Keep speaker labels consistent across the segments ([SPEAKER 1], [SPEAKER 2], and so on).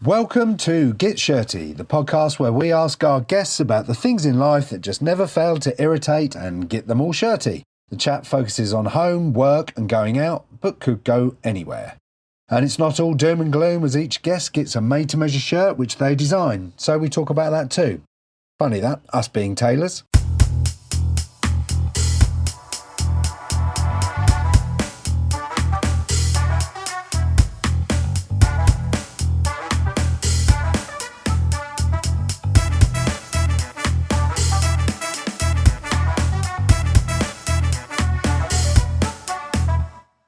[SPEAKER 1] Welcome to Get Shirty, the podcast where we ask our guests about the things in life that just never fail to irritate and get them all shirty. The chat focuses on home, work and going out, but could go anywhere. And it's not all doom and gloom, as each guest gets a made-to-measure shirt which they design, so we talk about that too. Funny that, us being tailors.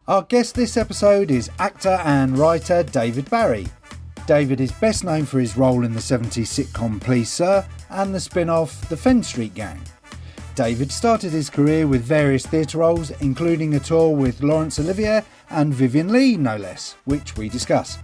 [SPEAKER 1] Our guest this episode is actor and writer David Barry. David is best known for his role in the 70s sitcom Please Sir and the spin-off The Fenn Street Gang. David started his career with various theatre roles, including a tour with Laurence Olivier and Vivien Leigh, no less, which we discuss.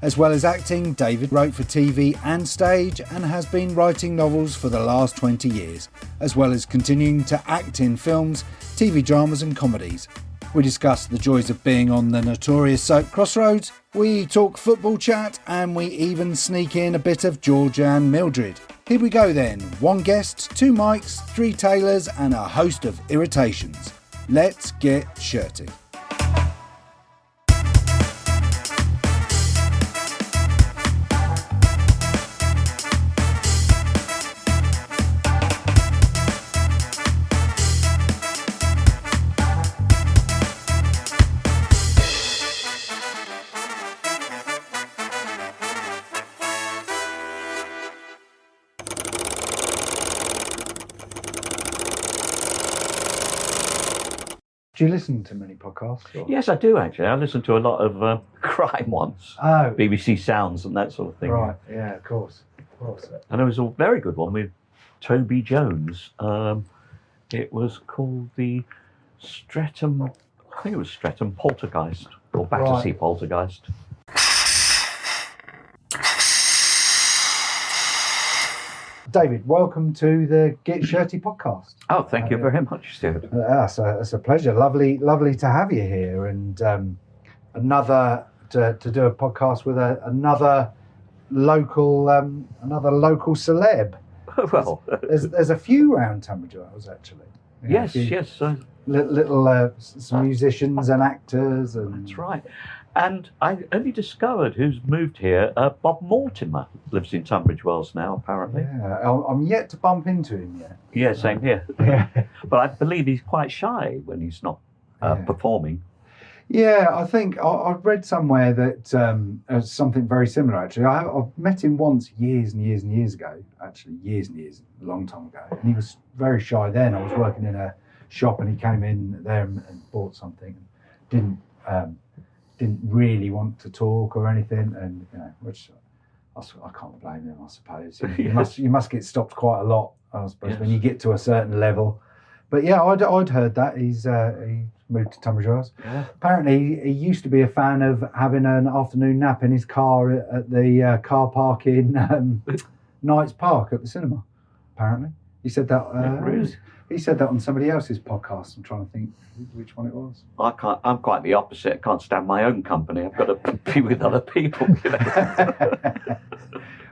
[SPEAKER 1] As well as acting, David wrote for TV and stage and has been writing novels for the last 20 years, as well as continuing to act in films, TV dramas and comedies. We discuss the joys of being on the notorious soap Crossroads, we talk football chat, and we even sneak in a bit of Georgia and Mildred. Here we go then, one guest, two mics, three tailors and a host of irritations. Let's get shirty. Do you listen to many podcasts? Or?
[SPEAKER 2] Yes, I do actually. I listen to a lot of crime ones, BBC Sounds and that sort of thing.
[SPEAKER 1] Right, yeah, of course.
[SPEAKER 2] And there was a very good one with Toby Jones. It was called the Streatham, I think it was Streatham Poltergeist, or Battersea Poltergeist.
[SPEAKER 1] David, welcome to the Get Shirty podcast.
[SPEAKER 2] Oh, thank you very much, Stuart.
[SPEAKER 1] It's a pleasure. Lovely to have you here, and another to do a podcast with another local celeb.
[SPEAKER 2] Well,
[SPEAKER 1] there's a few around Tunbridge Wells actually.
[SPEAKER 2] Yes.
[SPEAKER 1] Little some musicians and actors, and
[SPEAKER 2] that's right. And I only discovered who's moved here. Bob Mortimer lives in Tunbridge Wells now, apparently.
[SPEAKER 1] Yeah, I'm yet to bump into him yet.
[SPEAKER 2] Yeah, same here.
[SPEAKER 1] Yeah.
[SPEAKER 2] But I believe he's quite shy when he's not performing.
[SPEAKER 1] Yeah, I think I've read somewhere that something very similar, actually. I've met him once years and years ago, actually, a long time ago. And he was very shy then. I was working in a shop and he came in there and bought something. Didn't really want to talk or anything, and which I can't blame him, I suppose. You must get stopped quite a lot, I suppose, when you get to a certain level. But yeah, I'd heard that he moved to Tunbridge Wells. Yeah. Apparently, he used to be a fan of having an afternoon nap in his car at the car park in Knights Park at the cinema. Apparently, he said that.
[SPEAKER 2] Really?
[SPEAKER 1] He said that on somebody else's podcast. I'm trying to think which one it was.
[SPEAKER 2] I'm quite the opposite. I can't stand my own company. I've got to be with other people.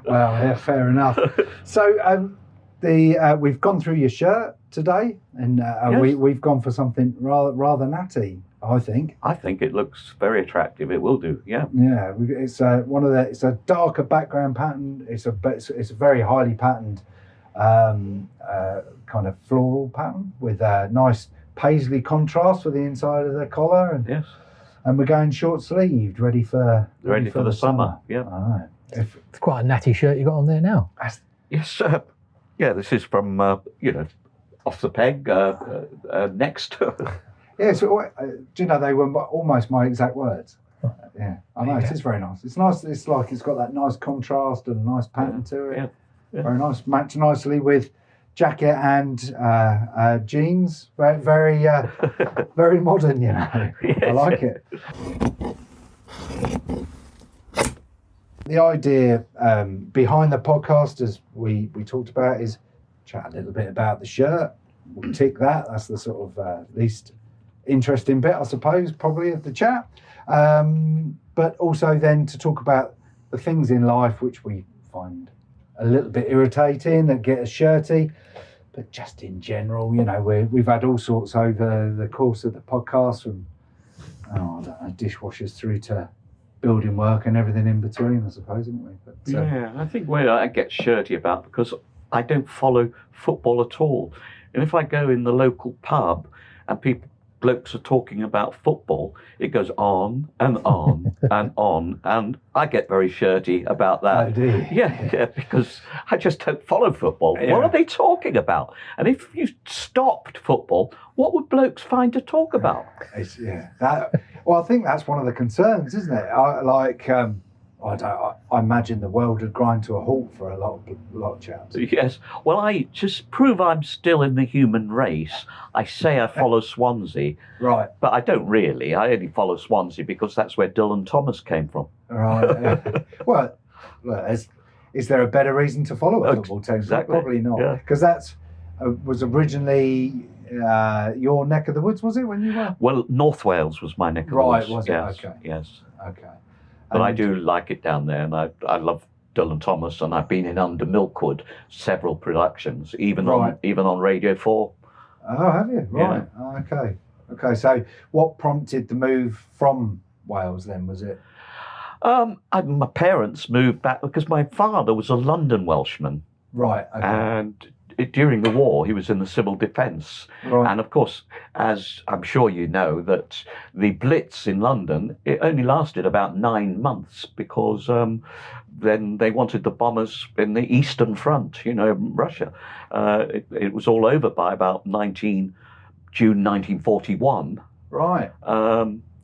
[SPEAKER 1] Well, yeah, fair enough. So we've gone through your shirt today, and
[SPEAKER 2] yes.
[SPEAKER 1] we've gone for something rather natty, I think.
[SPEAKER 2] I think it looks very attractive. It will do, yeah.
[SPEAKER 1] Yeah, it's it's a darker background pattern. It's a very highly patterned kind of floral pattern with a nice paisley contrast for the inside of the collar, and
[SPEAKER 2] yes,
[SPEAKER 1] and we're going short sleeved, ready for
[SPEAKER 2] the summer. Yeah,
[SPEAKER 3] It's quite a natty shirt you got on there now.
[SPEAKER 2] Yes, yeah. This is from Off the Peg next.
[SPEAKER 1] Yeah, so do you know they were almost my exact words. Yeah, I know it is very nice. It's nice. It's like it's got that nice contrast and a nice pattern to it. Yeah. Very nice. Match nicely with jacket and jeans. Very very modern, you know. Yes. I like it. The idea behind the podcast, as we talked about, is chat a little bit about the shirt. We'll tick that. That's the sort of least interesting bit, I suppose, probably of the chat. But also then to talk about the things in life which we find a little bit irritating that get us shirty, but just in general, we've had all sorts over the course of the podcast, from I don't know, dishwashers through to building work and everything in between, I suppose, haven't we? But,
[SPEAKER 2] yeah, I think where I get shirty about, because I don't follow football at all. And if I go in the local pub and blokes are talking about football, it goes on and on and on, and I get very shirty about that.
[SPEAKER 1] Oh, do you?
[SPEAKER 2] Yeah, because I just don't follow football.
[SPEAKER 1] Yeah.
[SPEAKER 2] What are they talking about? And if you stopped football, what would blokes find to talk about?
[SPEAKER 1] Well, I think that's one of the concerns, isn't it? I imagine the world would grind to a halt for a lot of chaps.
[SPEAKER 2] Yes. Well, I just prove I'm still in the human race. I say I follow Swansea,
[SPEAKER 1] Right.
[SPEAKER 2] but I don't really. I only follow Swansea because that's where Dylan Thomas came from.
[SPEAKER 1] Right. Yeah. Well, is there a better reason to follow a football team?
[SPEAKER 2] Exactly.
[SPEAKER 1] Probably not,
[SPEAKER 2] Yeah.
[SPEAKER 1] because that's was originally your neck of the woods, was it, when you were?
[SPEAKER 2] Well, North Wales was my neck of the
[SPEAKER 1] Right,
[SPEAKER 2] woods.
[SPEAKER 1] was it?
[SPEAKER 2] Yes,
[SPEAKER 1] Okay.
[SPEAKER 2] yes.
[SPEAKER 1] Okay.
[SPEAKER 2] But I do like it down there, and I love Dylan Thomas, and I've been in Under Milkwood several productions, even on Radio 4.
[SPEAKER 1] Oh, have you? Right. Okay. So, what prompted the move from Wales then? Was it?
[SPEAKER 2] My parents moved back because my father was a London Welshman,
[SPEAKER 1] Right. Okay.
[SPEAKER 2] and during the war he was in the civil defence.
[SPEAKER 1] Right.
[SPEAKER 2] And of course, as I'm sure you know, that the Blitz in London, it only lasted about 9 months, because then they wanted the bombers in the Eastern Front, Russia. It was all over by about June 1941.
[SPEAKER 1] Right.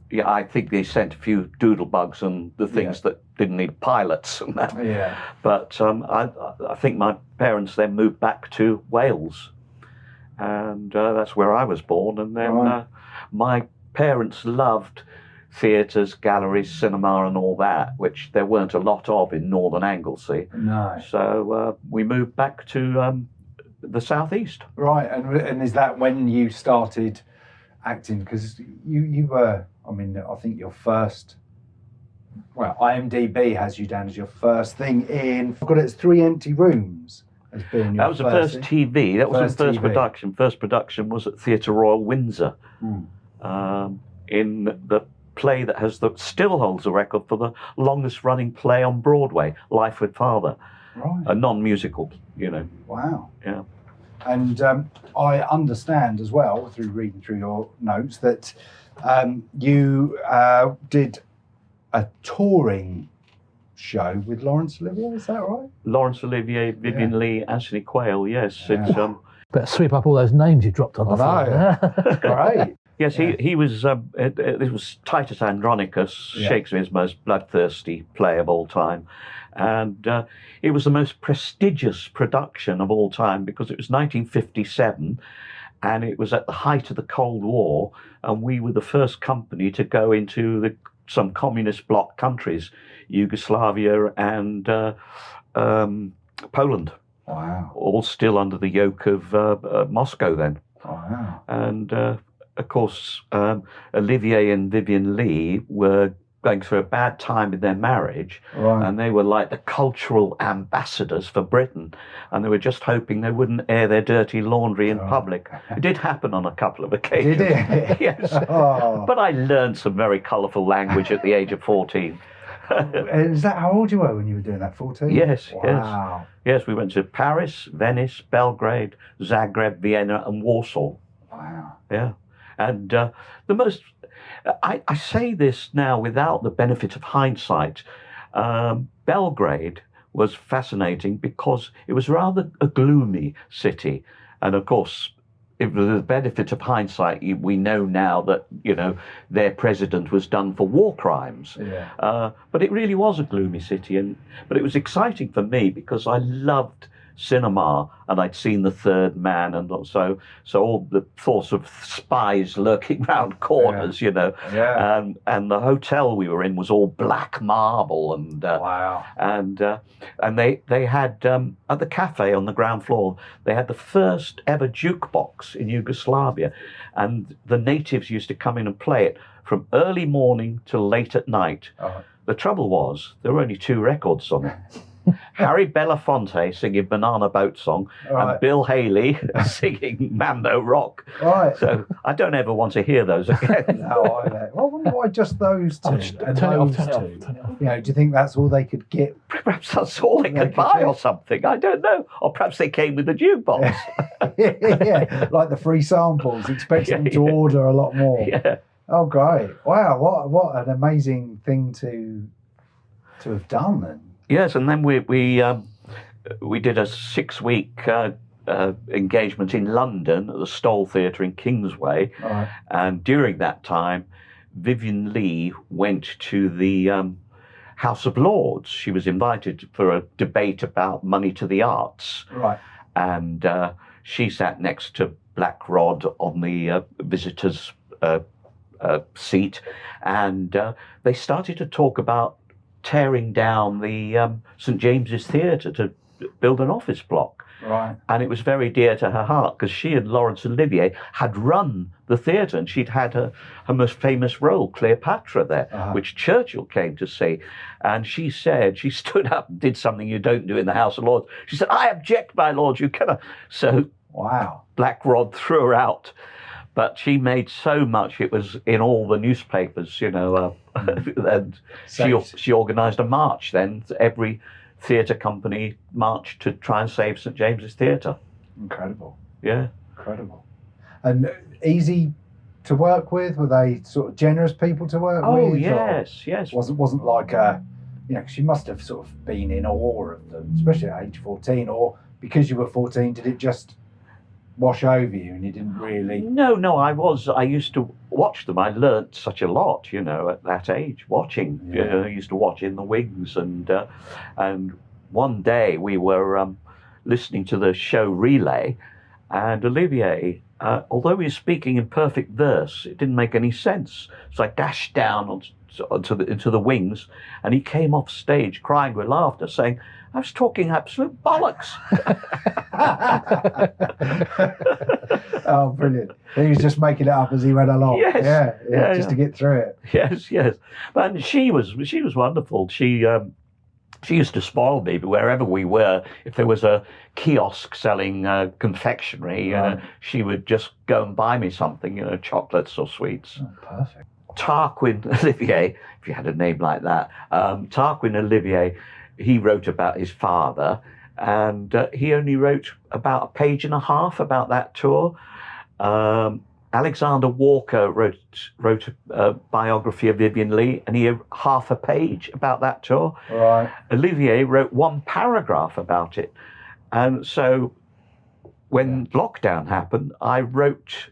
[SPEAKER 2] Yeah, I think they sent a few doodlebugs and the things that didn't need pilots and that.
[SPEAKER 1] Yeah.
[SPEAKER 2] But I think my parents then moved back to Wales, and that's where I was born. And then my parents loved theatres, galleries, cinema and all that, which there weren't a lot of in Northern Anglesey.
[SPEAKER 1] No.
[SPEAKER 2] So we moved back to the southeast.
[SPEAKER 1] Right. And is that when you started acting? Because you were, I think your first, IMDb has you down as your first thing in, I've got it as 3 Empty Rooms as being your
[SPEAKER 2] That was the first TV. That was the first
[SPEAKER 1] TV.
[SPEAKER 2] production. First production was at Theatre Royal Windsor, in the play that still holds the record for the longest running play on Broadway, Life with Father.
[SPEAKER 1] Right.
[SPEAKER 2] A non-musical,
[SPEAKER 1] Wow.
[SPEAKER 2] Yeah.
[SPEAKER 1] And I understand as well, through reading through your notes, that you did a touring show with Laurence Olivier, is that right?
[SPEAKER 2] Laurence Olivier, Vivian Lee, Anthony Quayle, yes.
[SPEAKER 1] Yeah.
[SPEAKER 2] It's
[SPEAKER 3] Better sweep up all those names you dropped on the phone.
[SPEAKER 1] Great.
[SPEAKER 2] Yes, he was. It was Titus Andronicus, Shakespeare's most bloodthirsty play of all time, and it was the most prestigious production of all time because it was 1957, and it was at the height of the Cold War, and we were the first company to go into some communist bloc countries, Yugoslavia and Poland.
[SPEAKER 1] Wow.
[SPEAKER 2] All still under the yoke of Moscow then.
[SPEAKER 1] Wow.
[SPEAKER 2] And of course, Olivier and Vivian Lee were going through a bad time in their marriage, and they were like the cultural ambassadors for Britain, and they were just hoping they wouldn't air their dirty laundry in public. It did happen on a couple of occasions.
[SPEAKER 1] Did it?
[SPEAKER 2] Yes.
[SPEAKER 1] Oh.
[SPEAKER 2] But I learned some very colourful language at the age of 14.
[SPEAKER 1] Is that how old you were when you were doing that, 14?
[SPEAKER 2] Yes,
[SPEAKER 1] wow.
[SPEAKER 2] Yes, we went to Paris, Venice, Belgrade, Zagreb, Vienna and Warsaw.
[SPEAKER 1] Wow.
[SPEAKER 2] Yeah. And the most, I say this now without the benefit of hindsight, Belgrade was fascinating because it was rather a gloomy city. And of course, with the benefit of hindsight, we know now that, their president was done for war crimes.
[SPEAKER 1] Yeah.
[SPEAKER 2] But it really was a gloomy city. But it was exciting for me because I loved cinema, and I'd seen The Third Man, and so all the thoughts of spies lurking round corners,
[SPEAKER 1] Yeah.
[SPEAKER 2] And the hotel we were in was all black marble, and
[SPEAKER 1] Wow.
[SPEAKER 2] and they had at the cafe on the ground floor, they had the first ever jukebox in Yugoslavia, and the natives used to come in and play it from early morning till late at night. The trouble was, there were only 2 records on it. Harry Belafonte singing Banana Boat Song and Bill Haley singing Mambo Rock.
[SPEAKER 1] Right.
[SPEAKER 2] So I don't ever want to hear those again.
[SPEAKER 1] No, I bet. Well, I wonder why just those 2.
[SPEAKER 3] Turn it off.
[SPEAKER 1] You know, do you think that's all they could get?
[SPEAKER 2] Perhaps that's all they could buy or something. I don't know. Or perhaps they came with the jukebox.
[SPEAKER 1] Yeah, like the free samples, expecting them to order a lot more.
[SPEAKER 2] Yeah.
[SPEAKER 1] Oh, great. Wow, what an amazing thing to have done then.
[SPEAKER 2] Yes, and then we did a 6-week engagement in London at the Stoll Theatre in Kingsway, and during that time, Vivien Leigh went to the House of Lords. She was invited for a debate about money to the arts, and she sat next to Black Rod on the visitors' seat, and they started to talk about tearing down the St James's Theatre to build an office block.
[SPEAKER 1] Right.
[SPEAKER 2] And it was very dear to her heart because she and Laurence Olivier had run the theatre, and she'd had her most famous role, Cleopatra, there, which Churchill came to see. And she said, she stood up and did something you don't do in the House of Lords. She said, "I object, my lord, you cannot." So Black Rod threw her out. But she made so much, it was in all the newspapers, you know, and she organised a march then. Every theatre company marched to try and save St James's Theatre.
[SPEAKER 1] Incredible.
[SPEAKER 2] Yeah.
[SPEAKER 1] Incredible. And easy to work with? Were they sort of generous people to work with?
[SPEAKER 2] Oh, yes, yes.
[SPEAKER 1] Wasn't like a, you know, 'cause you must have sort of been in awe of them, especially at age 14, or because you were 14, did it just wash over you and you didn't really?
[SPEAKER 2] No, I used to watch them. I learnt such a lot, you know, at that age, watching.
[SPEAKER 1] Yeah.
[SPEAKER 2] You know, I used to watch In the Wings, and one day we were listening to the show Relay, and Olivier, although he was speaking in perfect verse, it didn't make any sense. So I dashed down into the wings, and he came off stage crying with laughter, saying, "I was talking absolute bollocks."
[SPEAKER 1] Oh, brilliant. He was just making it up as he went along.
[SPEAKER 2] Yes.
[SPEAKER 1] Yeah, just to get through it.
[SPEAKER 2] Yes. But she was wonderful. She used to spoil me, but wherever we were, if there was a kiosk selling confectionery, she would just go and buy me something, you know, chocolates or sweets.
[SPEAKER 1] Oh, perfect.
[SPEAKER 2] Tarquin Olivier, if you had a name like that, Tarquin Olivier, he wrote about his father, and he only wrote about a page and a half about that tour. Alexander Walker wrote a biography of Vivien Leigh, and he had half a page about that tour.
[SPEAKER 1] Right.
[SPEAKER 2] Olivier wrote 1 paragraph about it. And so when lockdown happened, I wrote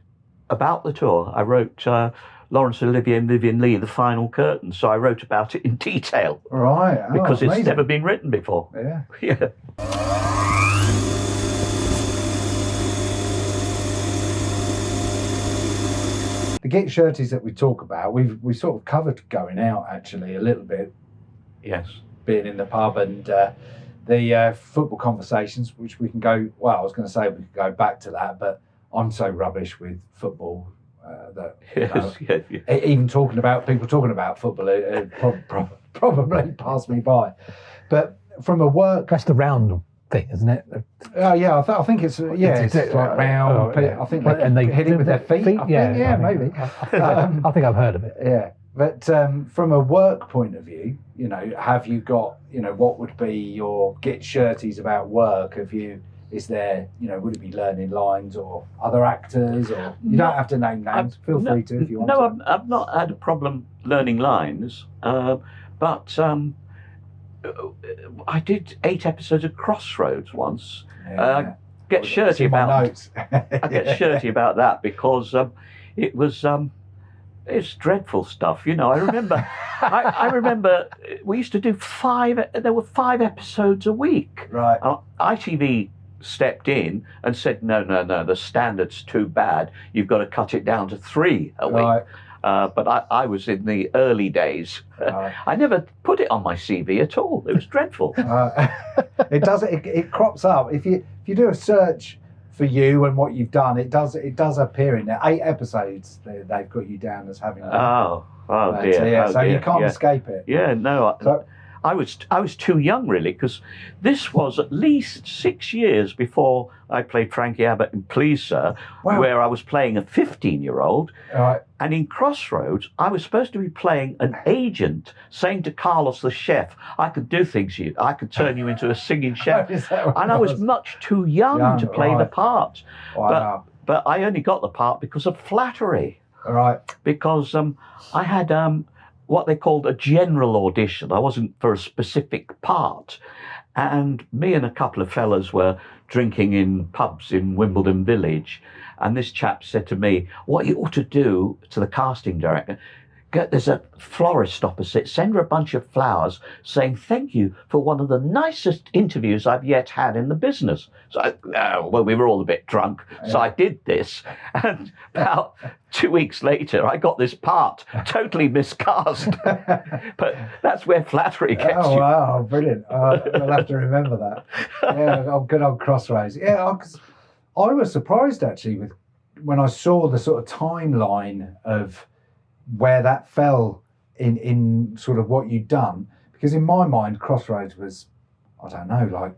[SPEAKER 2] about the tour. I wrote Laurence Olivier and Vivien Leigh, The Final Curtain. So I wrote about it in detail.
[SPEAKER 1] Right. Oh,
[SPEAKER 2] because
[SPEAKER 1] amazing.
[SPEAKER 2] it's never been written before.
[SPEAKER 1] Yeah.
[SPEAKER 2] Yeah.
[SPEAKER 1] The Get Shirties that we talk about, we sort of covered going out actually a little bit.
[SPEAKER 2] Yes.
[SPEAKER 1] Being in the pub and the football conversations, which we can go. Well, I was going to say we could go back to that, but I'm so rubbish with football that even talking about football, it probably passed me by. But from a work,
[SPEAKER 3] That's the round thing, isn't it?
[SPEAKER 1] yeah, I think it's it's like round. I think they hit it with their feet. Maybe.
[SPEAKER 3] I think I've heard of it.
[SPEAKER 1] Yeah, but from a work point of view, you know, have you got, you know, what would be your Get Shirties about work? Is there, you know, would it be learning lines or other actors, or you don't have to name names? Feel free to if you want.
[SPEAKER 2] No, I've not had a problem learning lines, but I did 8 episodes of Crossroads once. Get shirty about
[SPEAKER 1] notes.
[SPEAKER 2] I get shirty about that because it was it's dreadful stuff. You know, I remember I remember we used to do 5. There were 5 episodes a week.
[SPEAKER 1] Right.
[SPEAKER 2] ITV stepped in and said, no, the standard's too bad. You've got to cut it down to 3 a week.
[SPEAKER 1] Right.
[SPEAKER 2] But I was in the early days. I never put it on my CV at all. It was dreadful.
[SPEAKER 1] It does. It crops up if you do a search for you and what you've done. It does appear in there. 8 episodes they've got you down as having.
[SPEAKER 2] Oh. Oh
[SPEAKER 1] But,
[SPEAKER 2] dear.
[SPEAKER 1] yeah,
[SPEAKER 2] oh,
[SPEAKER 1] so
[SPEAKER 2] dear.
[SPEAKER 1] you can't
[SPEAKER 2] yeah.
[SPEAKER 1] escape it.
[SPEAKER 2] Yeah, no.
[SPEAKER 1] So,
[SPEAKER 2] I was too young, really, because this was at least 6 years before I played Frankie Abbott in Please Sir,
[SPEAKER 1] Wow.
[SPEAKER 2] where I was playing a 15-year-old.
[SPEAKER 1] right.
[SPEAKER 2] And in Crossroads, I was supposed to be playing an agent, saying to Carlos the chef, I could do things you, I could turn you into a singing chef.
[SPEAKER 1] Is that what
[SPEAKER 2] And
[SPEAKER 1] it
[SPEAKER 2] I was much too young to play the
[SPEAKER 1] right.
[SPEAKER 2] part.
[SPEAKER 1] Wow.
[SPEAKER 2] But I only got the part because of flattery.
[SPEAKER 1] Right.
[SPEAKER 2] Because I had what they called a general audition. I wasn't for a specific part. And me and a couple of fellas were drinking in pubs in Wimbledon Village. And this chap said to me, what you ought to do, to the casting director, there's a florist opposite, send her a bunch of flowers saying thank you for one of the nicest interviews I've yet had in the business. So, well, we were all a bit drunk. So I did this. And about 2 weeks later, I got this part, totally miscast. But that's where flattery gets you.
[SPEAKER 1] Wow, brilliant. I'll have to remember that. Yeah, good old Crossroads. Yeah, because I was surprised actually when I saw the sort of timeline of where that fell in sort of what you'd done, because in my mind Crossroads was, I don't know, like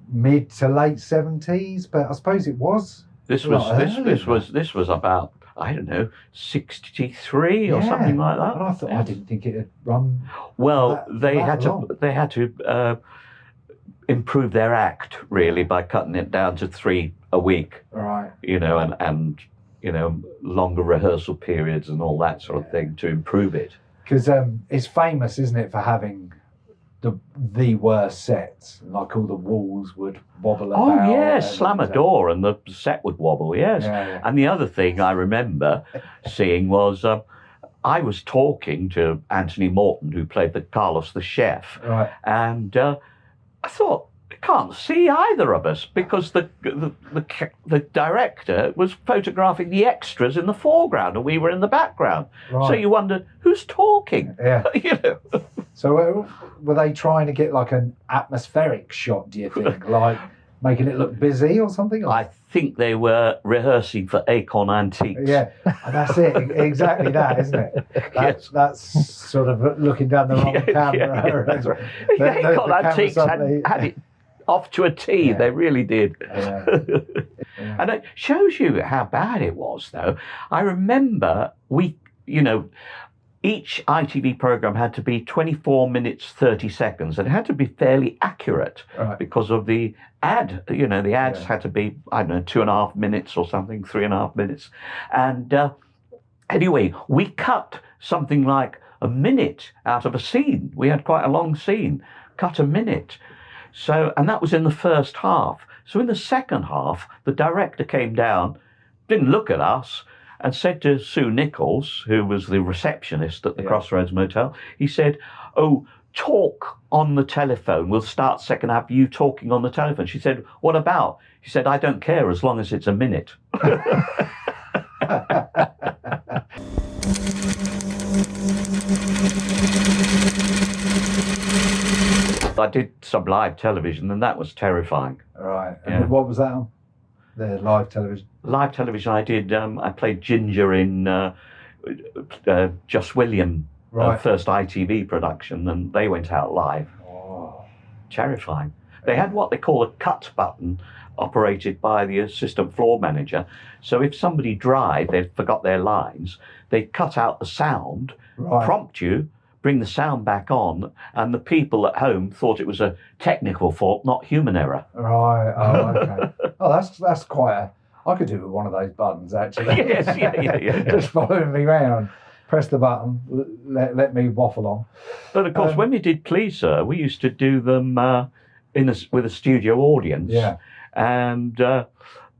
[SPEAKER 1] mid to late 70s, but I suppose it was.
[SPEAKER 2] This was about, I don't know, 63 or something like that.
[SPEAKER 1] And I thought I didn't think it had run.
[SPEAKER 2] Well, they had
[SPEAKER 1] long.
[SPEAKER 2] to improve their act really by cutting it down to 3 a week.
[SPEAKER 1] Right.
[SPEAKER 2] And longer rehearsal periods and all that sort of thing to improve it.
[SPEAKER 1] Because it's famous, isn't it, for having the worst sets, like all the walls would wobble about.
[SPEAKER 2] Oh yes, slam a door and the set would wobble. Yes,
[SPEAKER 1] Yeah.
[SPEAKER 2] And the other thing I remember seeing was I was talking to Anthony Morton, who played the Carlos the chef,
[SPEAKER 1] Right.
[SPEAKER 2] and I thought, can't see either of us because the director was photographing the extras in the foreground and we were in the background.
[SPEAKER 1] Right.
[SPEAKER 2] So you wondered who's talking.
[SPEAKER 1] Yeah.
[SPEAKER 2] know.
[SPEAKER 1] So were they trying to get like an atmospheric shot, do you think? Like making it look busy or something?
[SPEAKER 2] I think they were rehearsing for Acorn Antiques.
[SPEAKER 1] Yeah, that's it. Exactly that, isn't it? That's sort of looking down the wrong camera.
[SPEAKER 2] Yeah, that's right. Acorn Antiques had it off to a T.
[SPEAKER 1] Yeah.
[SPEAKER 2] They really did.
[SPEAKER 1] Yeah.
[SPEAKER 2] And it shows you how bad it was, though. I remember each ITV programme had to be 24 minutes, 30 seconds. And it had to be fairly accurate because of the ad. The ads had to be, 2.5 minutes or something, 3.5 minutes. And anyway, we cut something like a minute out of a scene. We had quite a long scene, cut a minute. So, and that was in the first half. So in the second half, the director came down, didn't look at us, and said to Sue Nichols, who was the receptionist at the Crossroads Motel, he said, "Oh, talk on the telephone. We'll start second half, you talking on the telephone." She said, "What about?" He said, "I don't care as long as it's a minute." I did some live television and that was terrifying.
[SPEAKER 1] Right. And what was that on? The live television?
[SPEAKER 2] Live television I did, I played Ginger in Just William, first ITV production, and they went out live. Oh. Terrifying. They had what they call a cut button operated by the assistant floor manager. So if somebody they forgot their lines, they'd cut out the sound, prompt you, bring the sound back on, and the people at home thought it was a technical fault, not human error.
[SPEAKER 1] Right. Oh, okay. That's quite I could do with one of those buttons, actually.
[SPEAKER 2] Yes, yeah.
[SPEAKER 1] Just following me round. Press the button, let me waffle on.
[SPEAKER 2] But of course, when we did Please Sir, we used to do them with a studio audience.
[SPEAKER 1] Yeah.
[SPEAKER 2] And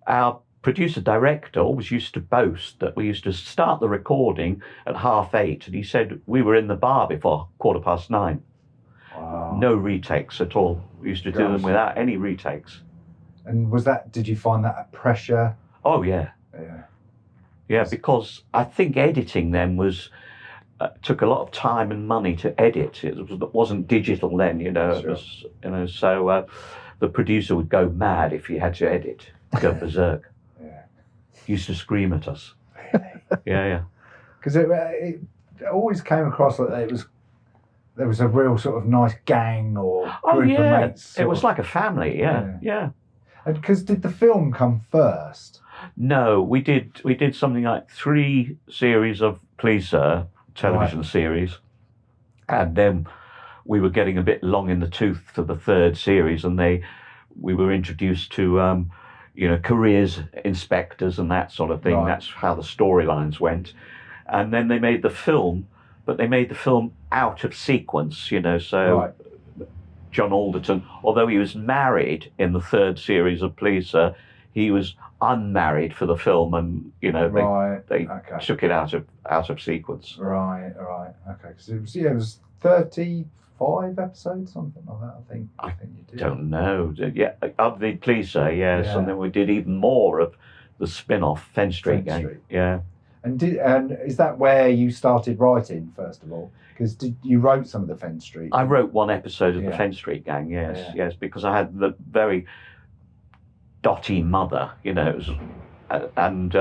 [SPEAKER 2] our producer-director always used to boast that we used to start the recording at 8:30, and he said we were in the bar before 9:15.
[SPEAKER 1] Wow.
[SPEAKER 2] No retakes at all. We used to do them without any retakes.
[SPEAKER 1] And did you find that a pressure?
[SPEAKER 2] Oh, yeah.
[SPEAKER 1] Yeah.
[SPEAKER 2] Yeah, because I think editing them took a lot of time and money to edit. It wasn't digital then, Sure. It was, so the producer would go mad if he had to edit, go berserk.
[SPEAKER 1] Yeah.
[SPEAKER 2] He used to scream at us.
[SPEAKER 1] Really?
[SPEAKER 2] Yeah.
[SPEAKER 1] Because it always came across like there was a real sort of nice gang or group of mates.
[SPEAKER 2] It was like a family. Yeah.
[SPEAKER 1] Because did the film come first?
[SPEAKER 2] No, we did something like 3 series of Please Sir television series, and then we were getting a bit long in the tooth for the 3rd series, and we were introduced to careers inspectors and that sort of thing.
[SPEAKER 1] Right.
[SPEAKER 2] That's how the storylines went, and then they made the film, but they made the film out of sequence. So.
[SPEAKER 1] Right.
[SPEAKER 2] John Alderton, although he was married in the 3rd series of Please Sir, he was unmarried for the film, and they took it out of sequence.
[SPEAKER 1] Right. Okay. Because it was 35 episodes, something like that. I think you did.
[SPEAKER 2] Don't know. Yeah, of the Please Sir, yes,
[SPEAKER 1] Yeah.
[SPEAKER 2] and then we did even more of the spin-off Fen Street Gang. Yeah.
[SPEAKER 1] And is that where you started writing first of all? Because you wrote some of the Fen Street?
[SPEAKER 2] I wrote one episode of the Fen Street Gang. Yes, because I had the very dotty mother, and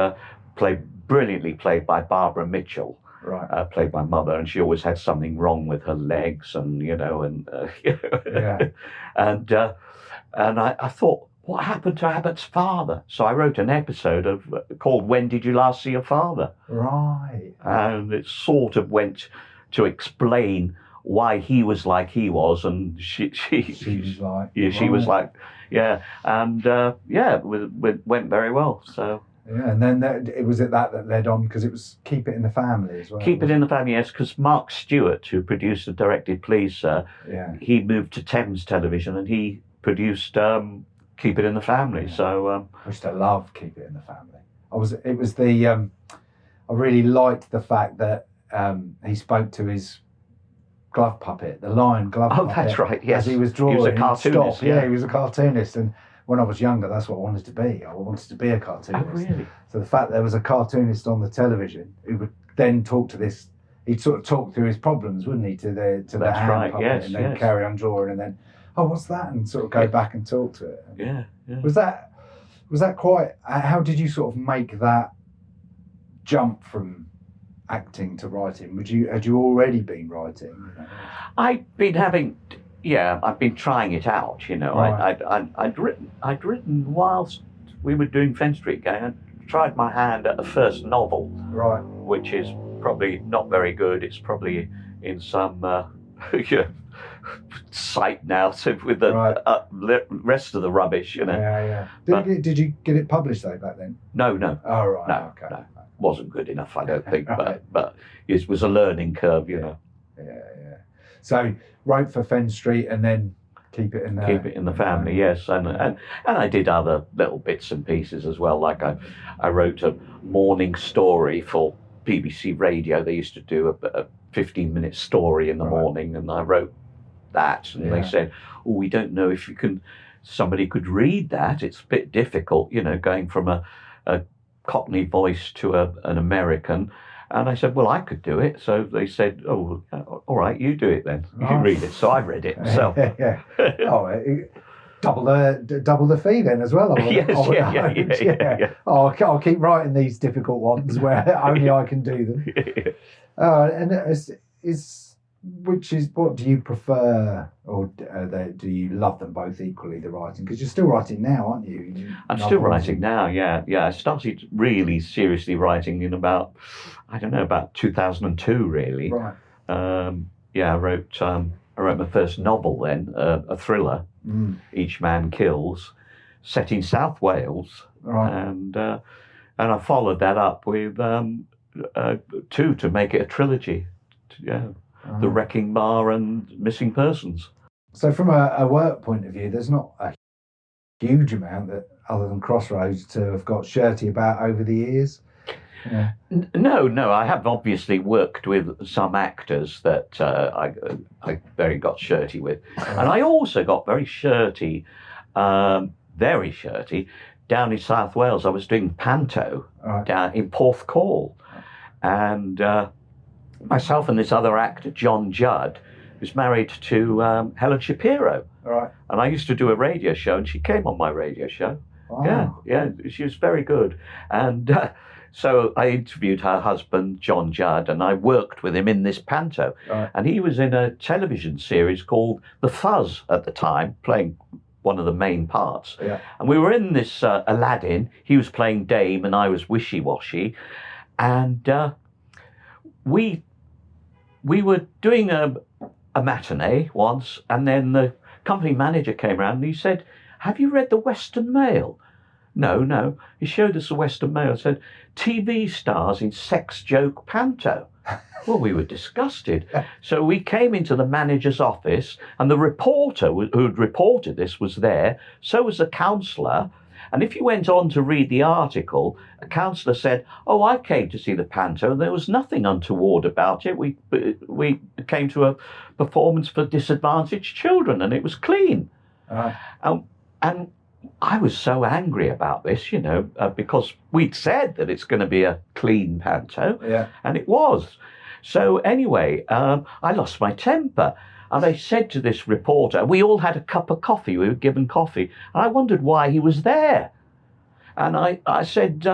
[SPEAKER 2] brilliantly played by Barbara Mitchell.
[SPEAKER 1] Right.
[SPEAKER 2] Played my mother, and she always had something wrong with her legs, and and I thought, what happened to Abbott's father? So I wrote an episode called "When Did You Last See Your Father?"
[SPEAKER 1] Right.
[SPEAKER 2] And it sort of went to explain why he was like he was, and she was like, she was like, and it went very well. So.
[SPEAKER 1] Yeah, and then it was that led on, because it was Keep It in the Family as well.
[SPEAKER 2] Keep It in the Family, yes, because Mark Stewart, who produced and directed Please Sir, he moved to Thames Television and he produced Keep It in the Family.
[SPEAKER 1] Yeah.
[SPEAKER 2] So
[SPEAKER 1] I used to love Keep It in the Family. I really liked the fact that he spoke to his glove puppet, the lion glove puppet.
[SPEAKER 2] Oh, that's right, yes.
[SPEAKER 1] As he was drawing.
[SPEAKER 2] He was a cartoonist.
[SPEAKER 1] Yeah, he was a cartoonist. And when I was younger, that's what I wanted to be. I wanted to be a cartoonist.
[SPEAKER 2] Oh, really?
[SPEAKER 1] So the fact there was a cartoonist on the television who would then talk to this, he'd sort of talk through his problems, wouldn't he, to the hand
[SPEAKER 2] right,
[SPEAKER 1] puppet,
[SPEAKER 2] yes,
[SPEAKER 1] and then carry on drawing, and then, what's that? And sort of go back and talk to it.
[SPEAKER 2] Yeah.
[SPEAKER 1] Was that quite, how did you sort of make that jump from acting to writing? Had you already been writing?
[SPEAKER 2] I've been trying it out,
[SPEAKER 1] Right.
[SPEAKER 2] I'd written whilst we were doing Fen Street Gang. I tried my hand at a first novel,
[SPEAKER 1] Right.
[SPEAKER 2] which is probably not very good. It's probably in some site now, so with the rest of the rubbish,
[SPEAKER 1] Yeah. Did you get it published though back then?
[SPEAKER 2] No.
[SPEAKER 1] Oh, right.
[SPEAKER 2] No,
[SPEAKER 1] Okay.
[SPEAKER 2] no. Wasn't good enough, I don't think.
[SPEAKER 1] Right.
[SPEAKER 2] But it was a learning curve,
[SPEAKER 1] Yeah. So wrote for Fen Street and then Keep It in the
[SPEAKER 2] Family, yes, and I did other little bits and pieces as well. Like I wrote a morning story for BBC Radio. They used to do a 15-minute story in the morning, and I wrote that. And they said, "Oh, we don't know if somebody could read that. It's a bit difficult, going from a Cockney voice to an American." And I said, well, I could do it. So they said, oh, all right, you do it then. You can read it. So I read it myself.
[SPEAKER 1] Yeah. Double the fee then as well.
[SPEAKER 2] Yeah.
[SPEAKER 1] Oh, I'll keep writing these difficult ones where only I can do them. What do you prefer, or do you love them both equally, the writing? Because you're still writing now, aren't you?
[SPEAKER 2] I'm still writing now, yeah. I started really seriously writing in about 2002, really.
[SPEAKER 1] Right.
[SPEAKER 2] I wrote my first novel then, a thriller, Each Man Kills, set in South Wales.
[SPEAKER 1] Right.
[SPEAKER 2] And I followed that up with two to make it a trilogy. The Wrecking Bar and Missing Persons.
[SPEAKER 1] So from a work point of view, there's not a huge amount that, other than Crossroads, to have got shirty about over the years. Yeah.
[SPEAKER 2] No, I have obviously worked with some actors that I very got shirty with. And I also got very shirty down in South Wales. I was doing Panto down in Porthcawl. And myself and this other actor, John Judd, was married to Helen Shapiro.
[SPEAKER 1] Right.
[SPEAKER 2] And I used to do a radio show, and she came on my radio show.
[SPEAKER 1] Wow.
[SPEAKER 2] Yeah, she was very good. And So I interviewed her husband, John Judd, and I worked with him in this panto.
[SPEAKER 1] Right.
[SPEAKER 2] And he was in a television series called The Fuzz at the time, playing one of the main parts.
[SPEAKER 1] Yeah.
[SPEAKER 2] And we were in this Aladdin. He was playing Dame and I was Wishy Washy. And we were doing a matinee once, and then the company manager came around and he said, "Have you read the Western Mail?" No. He showed us the Western Mail and said, "TV stars in sex joke panto." Well, we were disgusted. So we came into the manager's office, and the reporter who'd reported this was there. So was the counsellor. And if you went on to read the article, a counsellor said, "Oh, I came to see the panto. There was nothing untoward about it. We came to a performance for disadvantaged children, and it was clean." And I was so angry about this, because we'd said that it's going to be a clean panto, and it was. So anyway, I lost my temper. And I said to this reporter, we all had a cup of coffee, we were given coffee, and I wondered why he was there. And I said,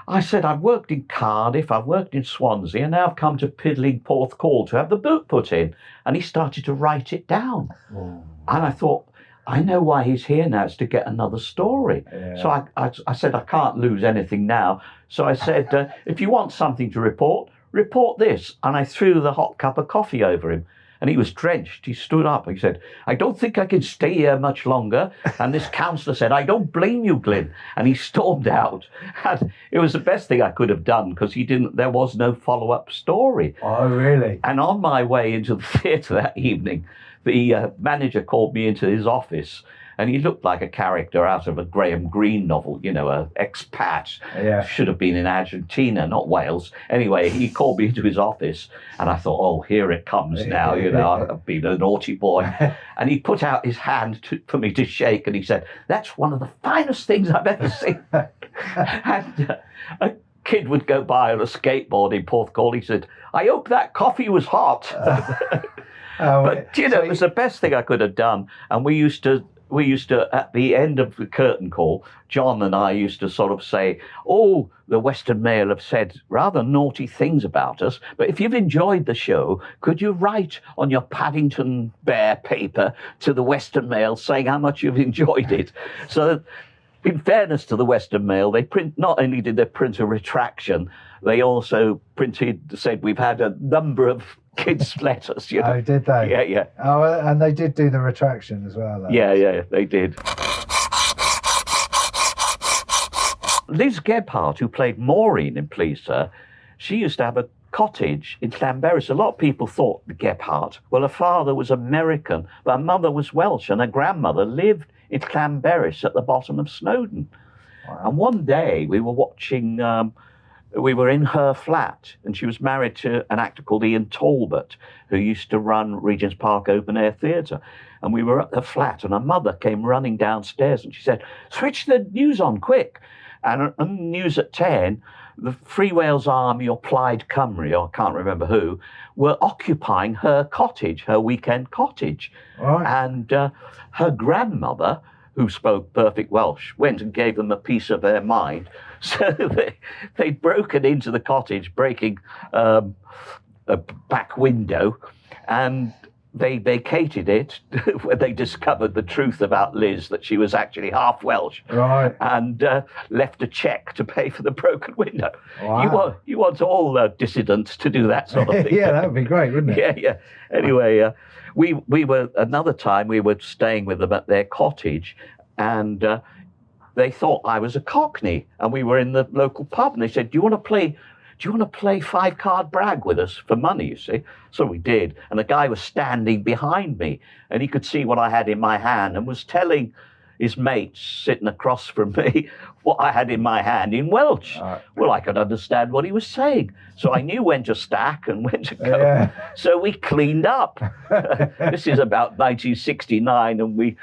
[SPEAKER 2] I've worked in Cardiff, I've worked in Swansea, and now I've come to Piddling Porthcawl to have the boot put in. And he started to write it down. Oh. And I thought, I know why he's here now, it's to get another story. Yeah. So I said, I can't lose anything now. So I said, if you want something to report this. And I threw the hot cup of coffee over him. And he was drenched. He stood up. He said, "I don't think I can stay here much longer." And this counsellor said, "I don't blame you, Glyn." And he stormed out. And it was the best thing I could have done because there was no follow-up story.
[SPEAKER 1] Oh, really?
[SPEAKER 2] And on my way into the theatre that evening, the manager called me into his office. And he looked like a character out of a Graham Greene novel, an expat.
[SPEAKER 1] Yeah.
[SPEAKER 2] Should have been in Argentina, not Wales. Anyway, he called me into his office, and I thought, oh, here it comes now. I've been a naughty boy. And he put out his hand for me to shake, and he said, "That's one of the finest things I've ever seen." And a kid would go by on a skateboard in Porthcawl. He said, "I hope that coffee was hot." But, it was the best thing I could have done. And we used to, at the end of the curtain call, John and I used to sort of say, "Oh, the Western Mail have said rather naughty things about us, but if you've enjoyed the show, could you write on your Paddington Bear paper to the Western Mail saying how much you've enjoyed it?" So in fairness to the Western Mail, not only did they print a retraction, they also said we've had a number of kids' letters.
[SPEAKER 1] Oh, did they?
[SPEAKER 2] Yeah.
[SPEAKER 1] Oh, and they did do the retraction as well. Though.
[SPEAKER 2] Yeah, they did. Liz Gebhardt, who played Maureen in Please Sir, she used to have a cottage in Llanberis. A lot of people thought Gebhardt, well, her father was American, but her mother was Welsh, and her grandmother lived in Llanberis at the bottom of Snowdon. Wow. And one day we were watching... we were in her flat, and she was married to an actor called Ian Talbot, who used to run Regent's Park Open Air Theatre. And we were at her flat, and her mother came running downstairs, and she said, "Switch the news on, quick." And on news at 10, the Free Wales Army or Plaid Cymru, or I can't remember who, were occupying her cottage, her weekend cottage.
[SPEAKER 1] Right.
[SPEAKER 2] And her grandmother, who spoke perfect Welsh, went and gave them a piece of their mind. So they'd broken into the cottage, breaking a back window, and they vacated it when they discovered the truth about Liz, that she was actually half Welsh.
[SPEAKER 1] Right.
[SPEAKER 2] And left a cheque to pay for the broken window.
[SPEAKER 1] Wow.
[SPEAKER 2] You want all dissidents to do that sort of thing.
[SPEAKER 1] Yeah, that would be great, wouldn't it?
[SPEAKER 2] Yeah. Anyway, we were, another time, we were staying with them at their cottage, and they thought I was a Cockney, and we were in the local pub, and they said, do you want to play 5-card brag with us for money, you see? So we did, and the guy was standing behind me, and he could see what I had in my hand, and was telling his mates sitting across from me what I had in my hand in Welsh. Well, I could understand what he was saying, so I knew when to stack and when to go.
[SPEAKER 1] Yeah.
[SPEAKER 2] So we cleaned up. This is about 1969, and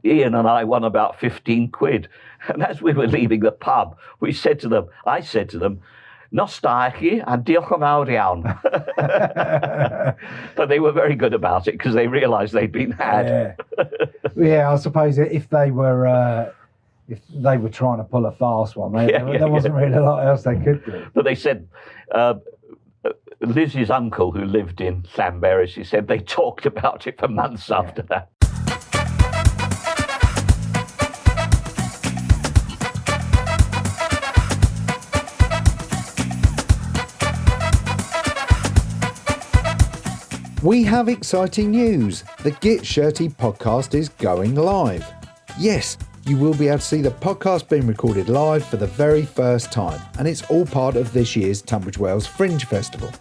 [SPEAKER 2] Ian and I won about 15 quid. And as we were leaving the pub, I said to them, "Nos da chi, a diolch yn fawr iawn." But they were very good about it because they realised they'd been had.
[SPEAKER 1] Yeah, I suppose if they were if they were trying to pull a fast one, there wasn't really a lot else they could do.
[SPEAKER 2] But they said Liz's uncle, who lived in Llanberis, he said they talked about it for months after that.
[SPEAKER 1] We have exciting news. The Get Shirty podcast is going live. Yes, you will be able to see the podcast being recorded live for the very first time, and it's all part of this year's Tunbridge Wells Fringe Festival.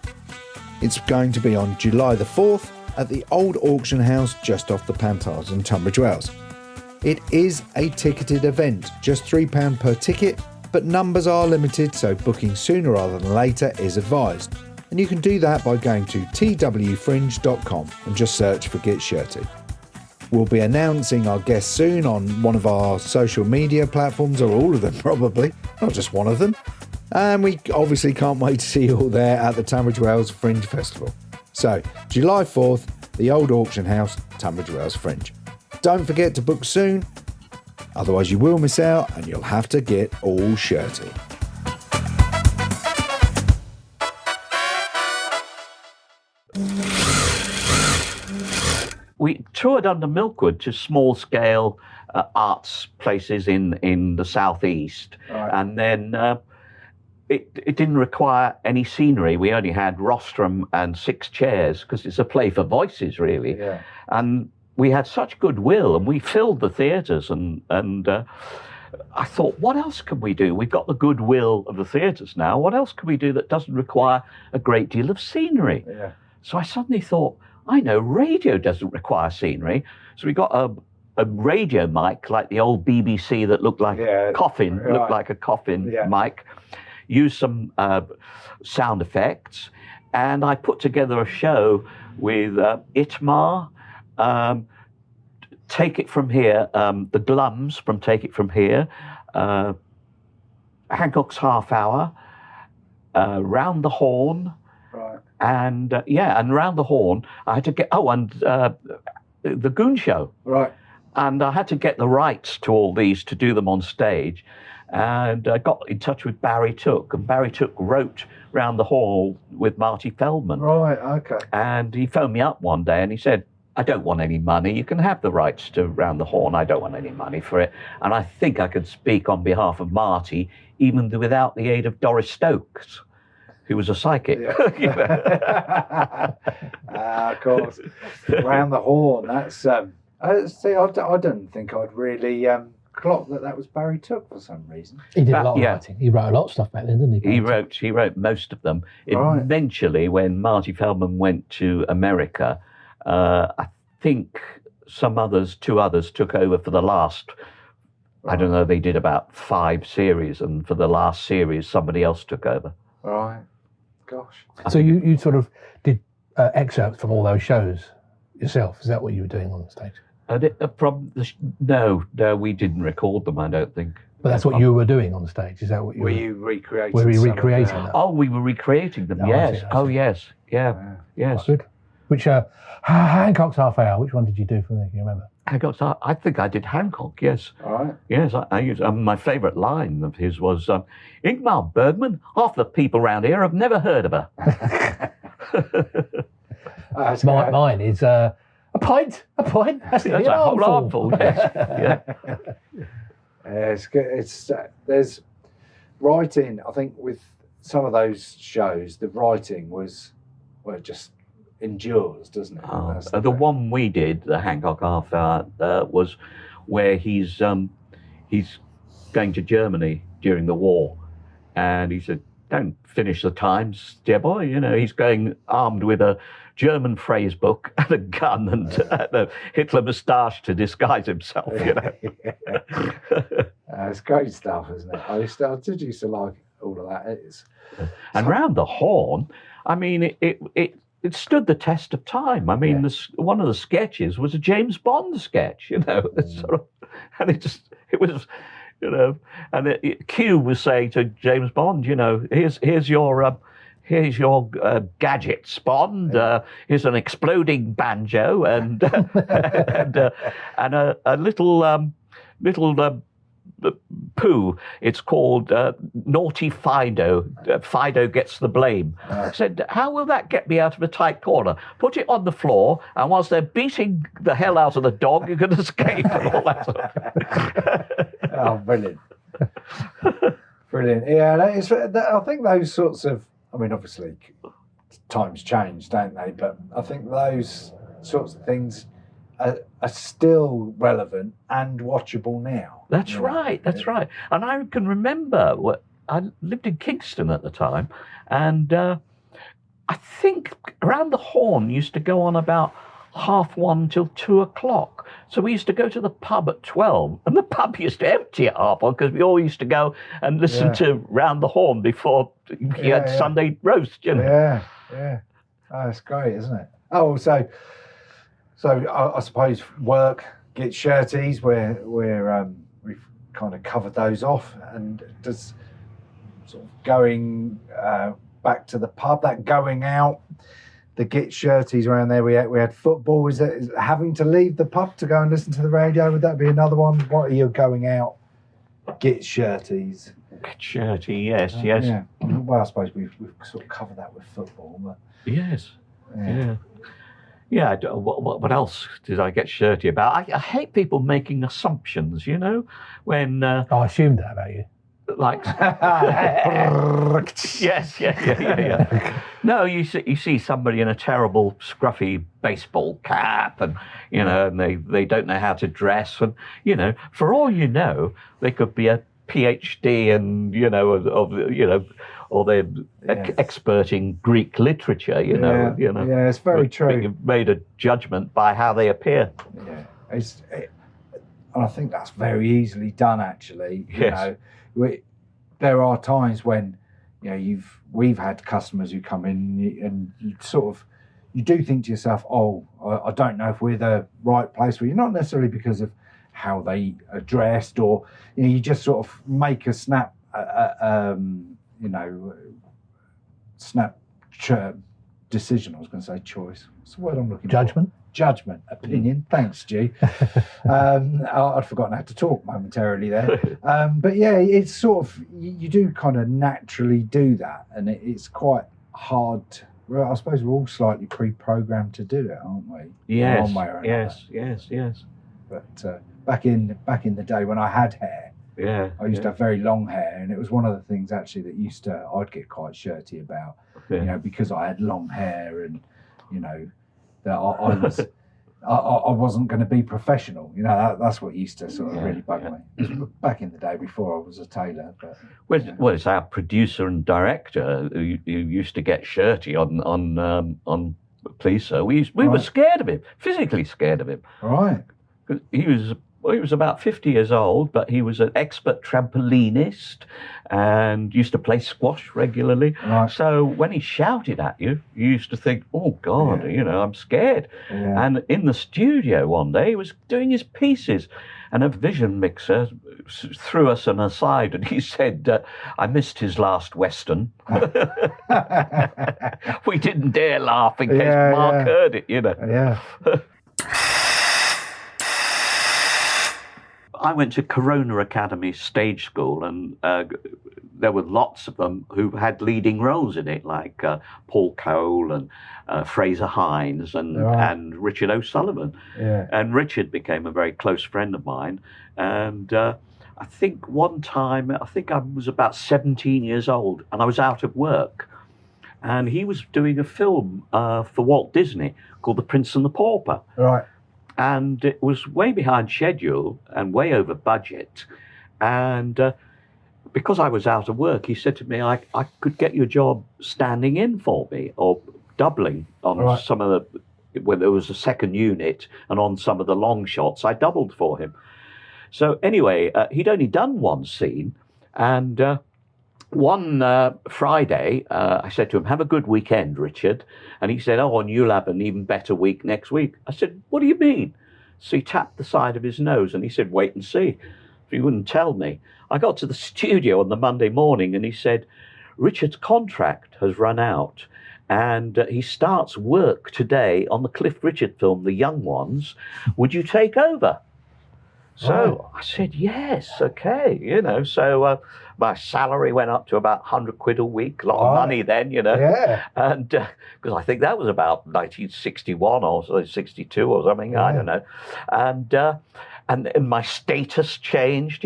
[SPEAKER 1] It's going to be on July the 4th at the Old Auction House just off the Pantiles in Tunbridge Wells. It is a ticketed event, just £3 per ticket, but numbers are limited, so booking sooner rather than later is advised. And you can do that by going to twfringe.com and just search for Get Shirty. We'll be announcing our guests soon on one of our social media platforms, or all of them probably, not just one of them. And we obviously can't wait to see you all there at the Tunbridge Wells Fringe Festival. So, July 4th, the Old Auction House, Tunbridge Wells Fringe. Don't forget to book soon, otherwise you will miss out and you'll have to get all shirty.
[SPEAKER 2] We toured under Milkwood to small-scale arts places in the southeast,
[SPEAKER 1] Right.
[SPEAKER 2] and then it didn't require any scenery. We only had rostrum and 6 chairs because it's a play for voices, really.
[SPEAKER 1] Yeah.
[SPEAKER 2] And we had such goodwill, and we filled the theatres, and I thought, what else can we do? We've got the goodwill of the theatres now. What else can we do that doesn't require a great deal of scenery?
[SPEAKER 1] Yeah.
[SPEAKER 2] So I suddenly thought, I know radio doesn't require scenery. So we got a radio mic like the old BBC that looked like a coffin,
[SPEAKER 1] right.
[SPEAKER 2] looked like a coffin mic, used some sound effects, and I put together a show with Itmar, Take It From Here, the Glums from Take It From Here, Hancock's Half Hour, Round the Horn,
[SPEAKER 1] Right.
[SPEAKER 2] and and Round the Horn, I had to get, the Goon Show.
[SPEAKER 1] Right.
[SPEAKER 2] And I had to get the rights to all these to do them on stage. And I got in touch with Barry Took, and Barry Took wrote Round the Horn with Marty Feldman.
[SPEAKER 1] Right, okay.
[SPEAKER 2] And he phoned me up one day and he said, I don't want any money. You can have the rights to Round the Horn. I don't want any money for it. And I think I could speak on behalf of Marty, even without the aid of Doris Stokes, who was a psychic.
[SPEAKER 1] Yeah. Of course. Round the Horn, that's... see, I don't think I'd really clocked that was Barry Took for some reason.
[SPEAKER 3] He did a lot of writing. He wrote a lot of stuff back then, didn't he?
[SPEAKER 2] He wrote most of them.
[SPEAKER 1] Right.
[SPEAKER 2] Eventually, when Marty Feldman went to America, I think two others took over for the last, I don't know, they did about 5 series, and for the last series, somebody else took over.
[SPEAKER 1] Right. Gosh.
[SPEAKER 3] So you sort of did excerpts from all those shows yourself? Is that what you were doing on the stage?
[SPEAKER 2] No, we didn't record them, I don't think.
[SPEAKER 3] But that's what you were doing on the stage. Is that what you
[SPEAKER 1] were you recreating?
[SPEAKER 3] Were you recreating that?
[SPEAKER 2] Oh, we were recreating them.
[SPEAKER 3] Oh,
[SPEAKER 2] yes.
[SPEAKER 3] I see.
[SPEAKER 2] Oh, yes. Yeah. Yes.
[SPEAKER 3] Oh, good. Which Hancock's Half Hour? Which one did you do from there? Can you remember?
[SPEAKER 2] I think I did Hancock. Yes.
[SPEAKER 1] All right.
[SPEAKER 2] Yes. I used my favourite line of his was Ingmar Bergman. Half the people around here have never heard of her.
[SPEAKER 3] Mine is a pint. That's
[SPEAKER 2] a whole armful. Yes. Yeah.
[SPEAKER 1] It's good. It's there's writing. I think with some of those shows, the writing it just endures, doesn't it?
[SPEAKER 2] The one we did, the Hancock Half Hour, was where he's going to Germany during the war, and he said, "Don't finish the Times, dear boy." You know, he's going armed with a German phrase book and a gun and a Hitler moustache to disguise himself. You know,
[SPEAKER 1] it's great stuff, isn't it? I used to like all of that.
[SPEAKER 2] And Round the Horn, I mean, it stood the test of time. I mean, one of the sketches was a James Bond sketch. You know, and it was. You know, and Q was saying to James Bond, you know, here's your gadgets, Bond. Here's an exploding banjo and a little poo. It's called Naughty Fido. Fido gets the blame. I said, how will that get me out of a tight corner? Put it on the floor, and whilst they're beating the hell out of the dog, you can escape and all that sort of.
[SPEAKER 1] Oh, brilliant. Brilliant. Yeah, I think those sorts of, I mean, obviously times change, don't they? But I think those sorts of things are still relevant and watchable now.
[SPEAKER 2] That's right. And I can remember, I lived in Kingston at the time, and I think Around the Horn used to go on about 1:30 till 2:00. So we used to go to the pub at 12, and the pub used to empty at 1:30 because we all used to go and listen to Round the Horn before you had Sunday roast, you know.
[SPEAKER 1] Yeah. Oh, that's great, isn't it? Oh, so I suppose work, get shirties, we've kind of covered those off, and does sort of going back to the pub, that going out, the get shirties around there. We had football. Is having to leave the pub to go and listen to the radio? Would that be another one? What are you going out? Get shirties.
[SPEAKER 2] Get shirty, yes.
[SPEAKER 1] Yeah. Well, I suppose we've sort of covered that with football, but
[SPEAKER 2] yes, yeah. What else did I get shirty about? I hate people making assumptions. You know, when
[SPEAKER 3] I assumed that about you.
[SPEAKER 2] Like yes. No, you see somebody in a terrible scruffy baseball cap, and you know, and they don't know how to dress, and you know, for all you know, they could be a PhD and or they're expert in Greek literature. You know.
[SPEAKER 1] Yeah, it's very true.
[SPEAKER 2] You've made a judgment by how they appear.
[SPEAKER 1] Yeah, and I think that's very easily done. Actually, you know. There are times when, you know, we've had customers who come in and you do think to yourself, oh, I don't know if we're the right place for you. Not necessarily because of how they are dressed, or you know, you just sort of make a snap decision. I was going to say choice. What's the word I'm looking for? Judgment, opinion. Thanks, Stu. I'd forgotten how to talk momentarily there. But yeah, it's sort of, you do kind of naturally do that, and it's quite hard. Well, I suppose we're all slightly pre-programmed to do it, aren't we?
[SPEAKER 2] Yes.
[SPEAKER 1] One way or another.
[SPEAKER 2] Yes.
[SPEAKER 1] But back in the day when I had hair, I used to have very long hair, and it was one of the things actually that I'd get quite shirty about, you know, because I had long hair, and you know, that I wasn't going to be professional. You know, that's what used to sort of really bug me. It was back in the day before I was a tailor. But
[SPEAKER 2] well, it's our producer and director who used to get shirty on Policer. We were scared of him, physically scared of him.
[SPEAKER 1] Right.
[SPEAKER 2] He was about 50 years old, but he was an expert trampolinist and used to play squash regularly.
[SPEAKER 1] Right.
[SPEAKER 2] So when he shouted at you, you used to think, oh, God, you know, I'm scared.
[SPEAKER 1] Yeah.
[SPEAKER 2] And in the studio one day, he was doing his pieces, and a vision mixer threw us an aside, and he said, I missed his last Western. We didn't dare laugh in case Mark heard it, you know.
[SPEAKER 1] Yeah.
[SPEAKER 2] I went to Corona Academy Stage School, and there were lots of them who had leading roles in it, like Paul Cole and Fraser Hines and Richard O'Sullivan.
[SPEAKER 1] Yeah.
[SPEAKER 2] And Richard became a very close friend of mine. And I think one time, I was about 17 years old, and I was out of work. And he was doing a film for Walt Disney called The Prince and the Pauper.
[SPEAKER 1] Right.
[SPEAKER 2] And it was way behind schedule and way over budget. And because I was out of work, he said to me, I could get you a job standing in for me or doubling on some of when there was a second unit, and on some of the long shots, I doubled for him. So anyway, he'd only done one scene. And one Friday, I said to him, have a good weekend, Richard. And he said, oh, and you'll have an even better week next week. I said, what do you mean? So he tapped the side of his nose and he said, wait and see. He wouldn't tell me. I got to the studio on the Monday morning and he said, Richard's contract has run out and he starts work today on the Cliff Richard film, The Young Ones. Would you take over? So I said, yes, okay, so my salary went up to about 100 quid a week, a lot of money then,
[SPEAKER 3] Yeah.
[SPEAKER 2] and because I think that was about 1961 or 62 or something, I don't know. And my status changed,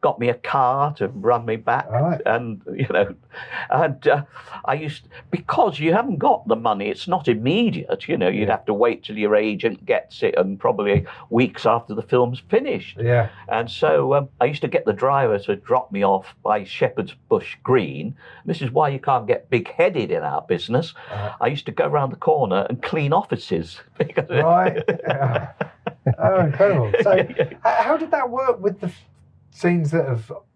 [SPEAKER 2] got me a car to run me back.
[SPEAKER 3] Right.
[SPEAKER 2] And, I used, because you haven't got the money, it's not immediate, you'd have to wait till your agent gets it and probably weeks after the film's finished.
[SPEAKER 3] Yeah.
[SPEAKER 2] And so I used to get the driver to drop me off by Shepherd's Bush Green. This is why you can't get big-headed in our business. I used to go around the corner and clean offices.
[SPEAKER 3] Right. Oh, incredible. So how did that work with the scenes that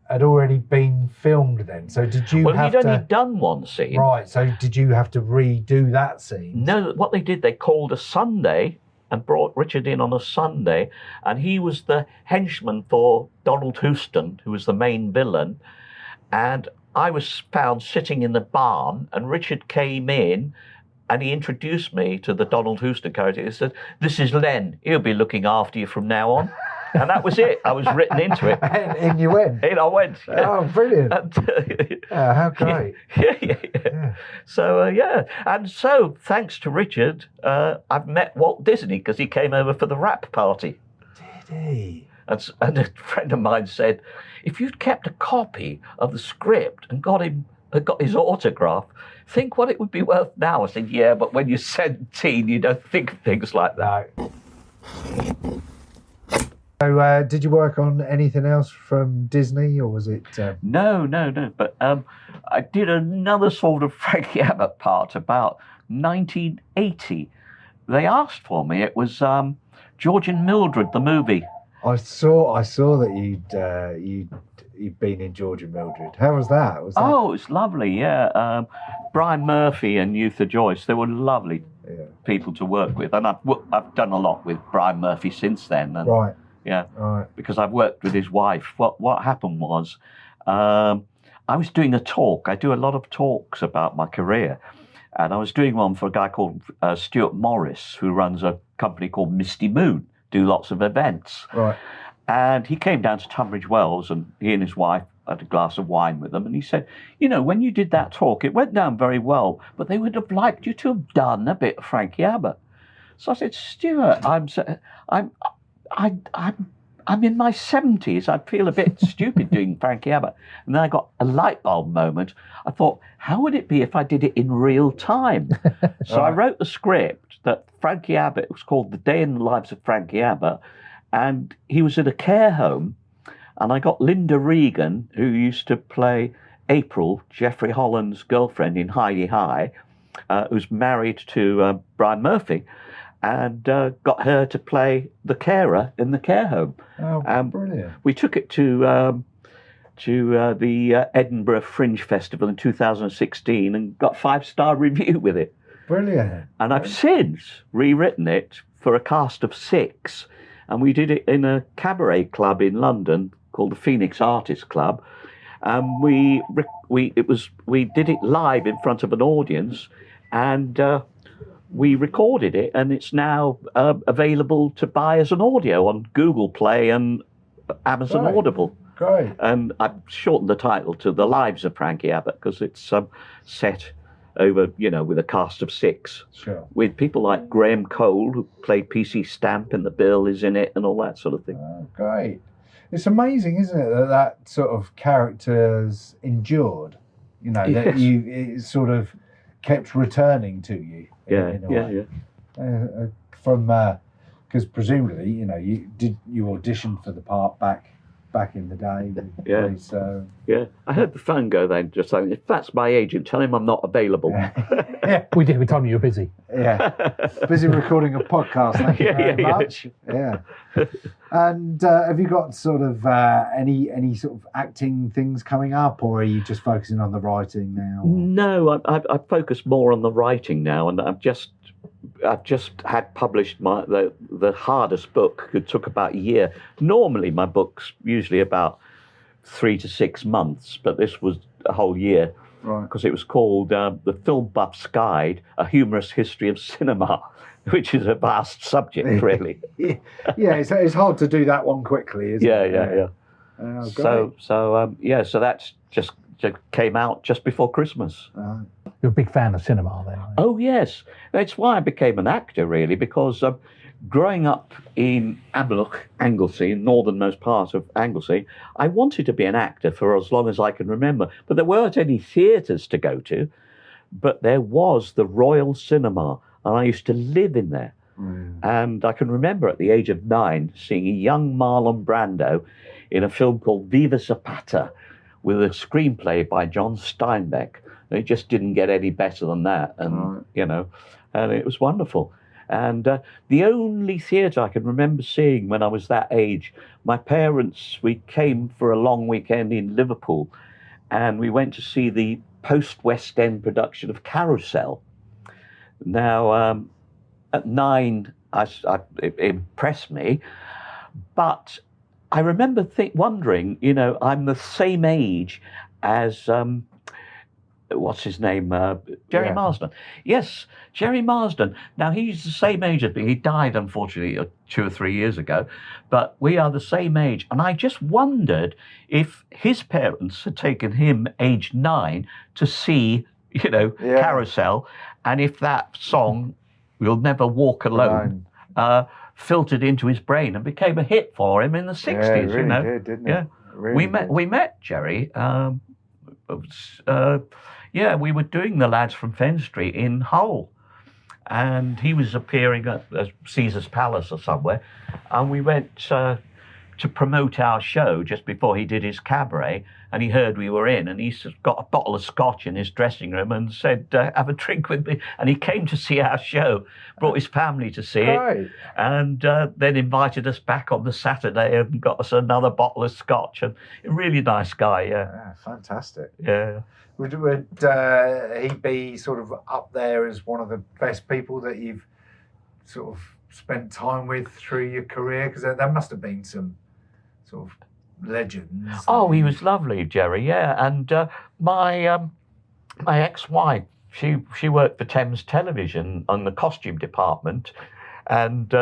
[SPEAKER 3] had already been filmed then? So did you have
[SPEAKER 2] he'd only done one scene.
[SPEAKER 3] Right, so did you have to redo that scene?
[SPEAKER 2] No, what they did, they called a Sunday and brought Richard in on a Sunday, and he was the henchman for Donald Houston, who was the main villain, and I was found sitting in the barn, and Richard came in, and he introduced me to the Donald Houston character. He said, "This is Len. He'll be looking after you from now on." And that was it. I was written into it.
[SPEAKER 3] And you went?
[SPEAKER 2] In I went. Yeah.
[SPEAKER 3] Oh, brilliant.
[SPEAKER 2] And,
[SPEAKER 3] how great.
[SPEAKER 2] Yeah. So, And so, thanks to Richard, I've met Walt Disney because he came over for the wrap party.
[SPEAKER 3] Did he?
[SPEAKER 2] And a friend of mine said, if you'd kept a copy of the script and got his autograph, think what it would be worth now. I said, yeah, but when you're 17, you don't think of things like that.
[SPEAKER 3] No. So, did you work on anything else from Disney, or was it?
[SPEAKER 2] No. But I did another sort of Frankie Abbott part about 1980. They asked for me. It was George and Mildred, the movie.
[SPEAKER 3] I saw that you'd been in George and Mildred. How was that?
[SPEAKER 2] Oh, it was lovely. Yeah, Brian Murphy and Eutha Joyce. They were lovely people to work with, and I've done a lot with Brian Murphy since then. And,
[SPEAKER 3] right.
[SPEAKER 2] Yeah.
[SPEAKER 3] Right.
[SPEAKER 2] Because I've worked with his wife. What happened was, I was doing a talk. I do a lot of talks about my career, and I was doing one for a guy called Stuart Morris, who runs a company called Misty Moon. Do lots of events.
[SPEAKER 3] Right.
[SPEAKER 2] And he came down to Tunbridge Wells, and he and his wife had a glass of wine with them, and he said, when you did that talk, it went down very well, but they would have liked you to have done a bit of Frankie Abbott. So I said, Stuart, I'm in my 70s. I'd feel a bit stupid doing Frankie Abbott. And then I got a light bulb moment. I thought, how would it be if I did it in real time? So I wrote the script that Frankie Abbott, it was called The Day in the Lives of Frankie Abbott, and he was in a care home, and I got Linda Regan, who used to play April, Jeffrey Holland's girlfriend in Heidi High, who's married to Brian Murphy, and got her to play the carer in the care home.
[SPEAKER 3] Oh, brilliant.
[SPEAKER 2] We took it to the Edinburgh Fringe Festival in 2016 and got 5-star review with it.
[SPEAKER 3] Brilliant.
[SPEAKER 2] And I've since rewritten it for a cast of 6, and we did it in a cabaret club in London called the Phoenix Artists Club. We did it live in front of an audience, and we recorded it, and it's now available to buy as an audio on Google Play and Amazon Audible.
[SPEAKER 3] Great.
[SPEAKER 2] And I've shortened the title to The Lives of Frankie Abbott because it's set over, with a cast of 6.
[SPEAKER 3] Sure. With
[SPEAKER 2] people like Graham Cole, who played PC Stamp in The Bill, is in it, and all that sort of thing.
[SPEAKER 3] Oh, great. It's amazing, isn't it, that sort of character's endured? That it sort of kept returning to you. In a way. From because presumably, you auditioned for the part back in the day.
[SPEAKER 2] Yeah.
[SPEAKER 3] So
[SPEAKER 2] I heard the phone go then, just saying, if that's my agent, tell him I'm not available.
[SPEAKER 3] Yeah.
[SPEAKER 4] We did. We told him you were busy.
[SPEAKER 3] Yeah. Busy recording a podcast. Thank you very much. Yeah. And have you got sort of any sort of acting things coming up, or are you just focusing on the writing now?
[SPEAKER 2] No, I focus more on the writing now, and I've just had published the hardest book. It took about a year. Normally, my book's usually about 3 to 6 months, but this was a whole year.
[SPEAKER 3] Right.
[SPEAKER 2] Because it was called The Film Buff's Guide, A Humorous History of Cinema. which is a vast subject, really.
[SPEAKER 3] Yeah, it's hard to do that one quickly, isn't it?
[SPEAKER 2] Yeah.
[SPEAKER 3] Oh,
[SPEAKER 2] So that's just came out just before Christmas.
[SPEAKER 4] You're a big fan of cinema, then? Aren't you?
[SPEAKER 2] Oh yes, that's why I became an actor, really, because growing up in Aberloch, Anglesey, northernmost part of Anglesey, I wanted to be an actor for as long as I can remember. But there weren't any theatres to go to, but there was the Royal Cinema, and I used to live in there. And I can remember at the age of 9 seeing a young Marlon Brando in a film called Viva Zapata with a screenplay by John Steinbeck. It just didn't get any better than that. And, and it was wonderful. And the only theatre I can remember seeing when I was that age, my parents, we came for a long weekend in Liverpool, and we went to see the post-West End production of Carousel. Now, at 9, it impressed me, but I remember wondering, I'm the same age as, what's his name? Jerry Marsden. Yes, Jerry Marsden. Now, he's the same age as me. He died, unfortunately, 2 or 3 years ago, but we are the same age. And I just wondered if his parents had taken him age 9 to see, Carousel, and if that song, We'll Never Walk Alone, filtered into his brain and became a hit for him in the 60s.
[SPEAKER 3] Yeah, it really did, didn't it?
[SPEAKER 2] Yeah,
[SPEAKER 3] really
[SPEAKER 2] we met Jerry. We were doing The Lads from Fen Street in Hull, and he was appearing at Caesar's Palace or somewhere, and we went to promote our show just before he did his cabaret, and he heard we were in, and he got a bottle of scotch in his dressing room and said, have a drink with me. And he came to see our show, brought his family to see it, and then invited us back on the Saturday and got us another bottle of scotch. And a really nice guy,
[SPEAKER 3] Yeah, fantastic.
[SPEAKER 2] Yeah.
[SPEAKER 3] Would he be sort of up there as one of the best people that you've sort of spent time with through your career? Because there must have been some sort of legends.
[SPEAKER 2] Oh, he was lovely, Jerry. Yeah, and my ex-wife, she worked for Thames Television on the costume department, and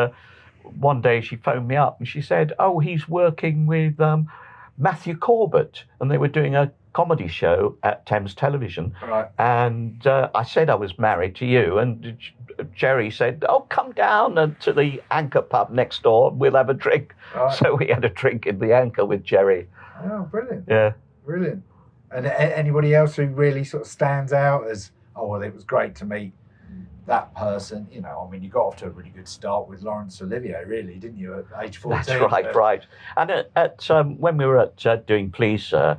[SPEAKER 2] one day she phoned me up and she said, "Oh, he's working with Matthew Corbett," and they were doing a comedy show at Thames Television.
[SPEAKER 3] Right.
[SPEAKER 2] And I said I was married to you, and Jerry said, "Oh, come down to the Anchor pub next door. We'll have a drink." Right. So we had a drink in the Anchor with Jerry.
[SPEAKER 3] Oh, brilliant.
[SPEAKER 2] Yeah.
[SPEAKER 3] Brilliant. And anybody else who really sort of stands out as, it was great to meet that person? You got off to a really good start with Laurence Olivier, really, didn't you, at age 14?
[SPEAKER 2] That's right. And at when we were at doing Please Sir,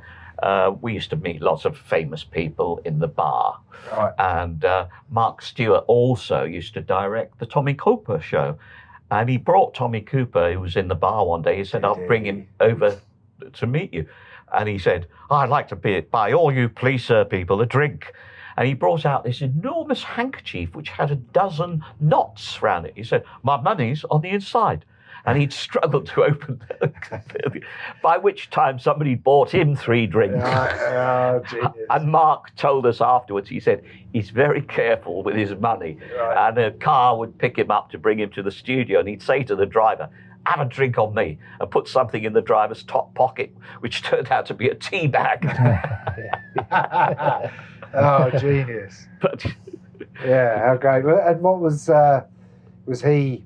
[SPEAKER 2] we used to meet lots of famous people in the bar.
[SPEAKER 3] Right.
[SPEAKER 2] And Mark Stewart also used to direct the Tommy Cooper show. And he brought Tommy Cooper, who was in the bar one day. He said, "I'll bring him over to meet you." And he said, "I'd like to buy all you Please Sir people a drink." And he brought out this enormous handkerchief which had a dozen knots around it. He said, "My money's on the inside." And he'd struggled to open it, by which time somebody bought him 3 drinks. And Mark told us afterwards, he said, he's very careful with his money. Right. And a car would pick him up to bring him to the studio, and he'd say to the driver, "Have a drink on me," and put something in the driver's top pocket, which turned out to be a tea bag.
[SPEAKER 3] Oh, genius.
[SPEAKER 2] But
[SPEAKER 3] yeah, how great. And what was he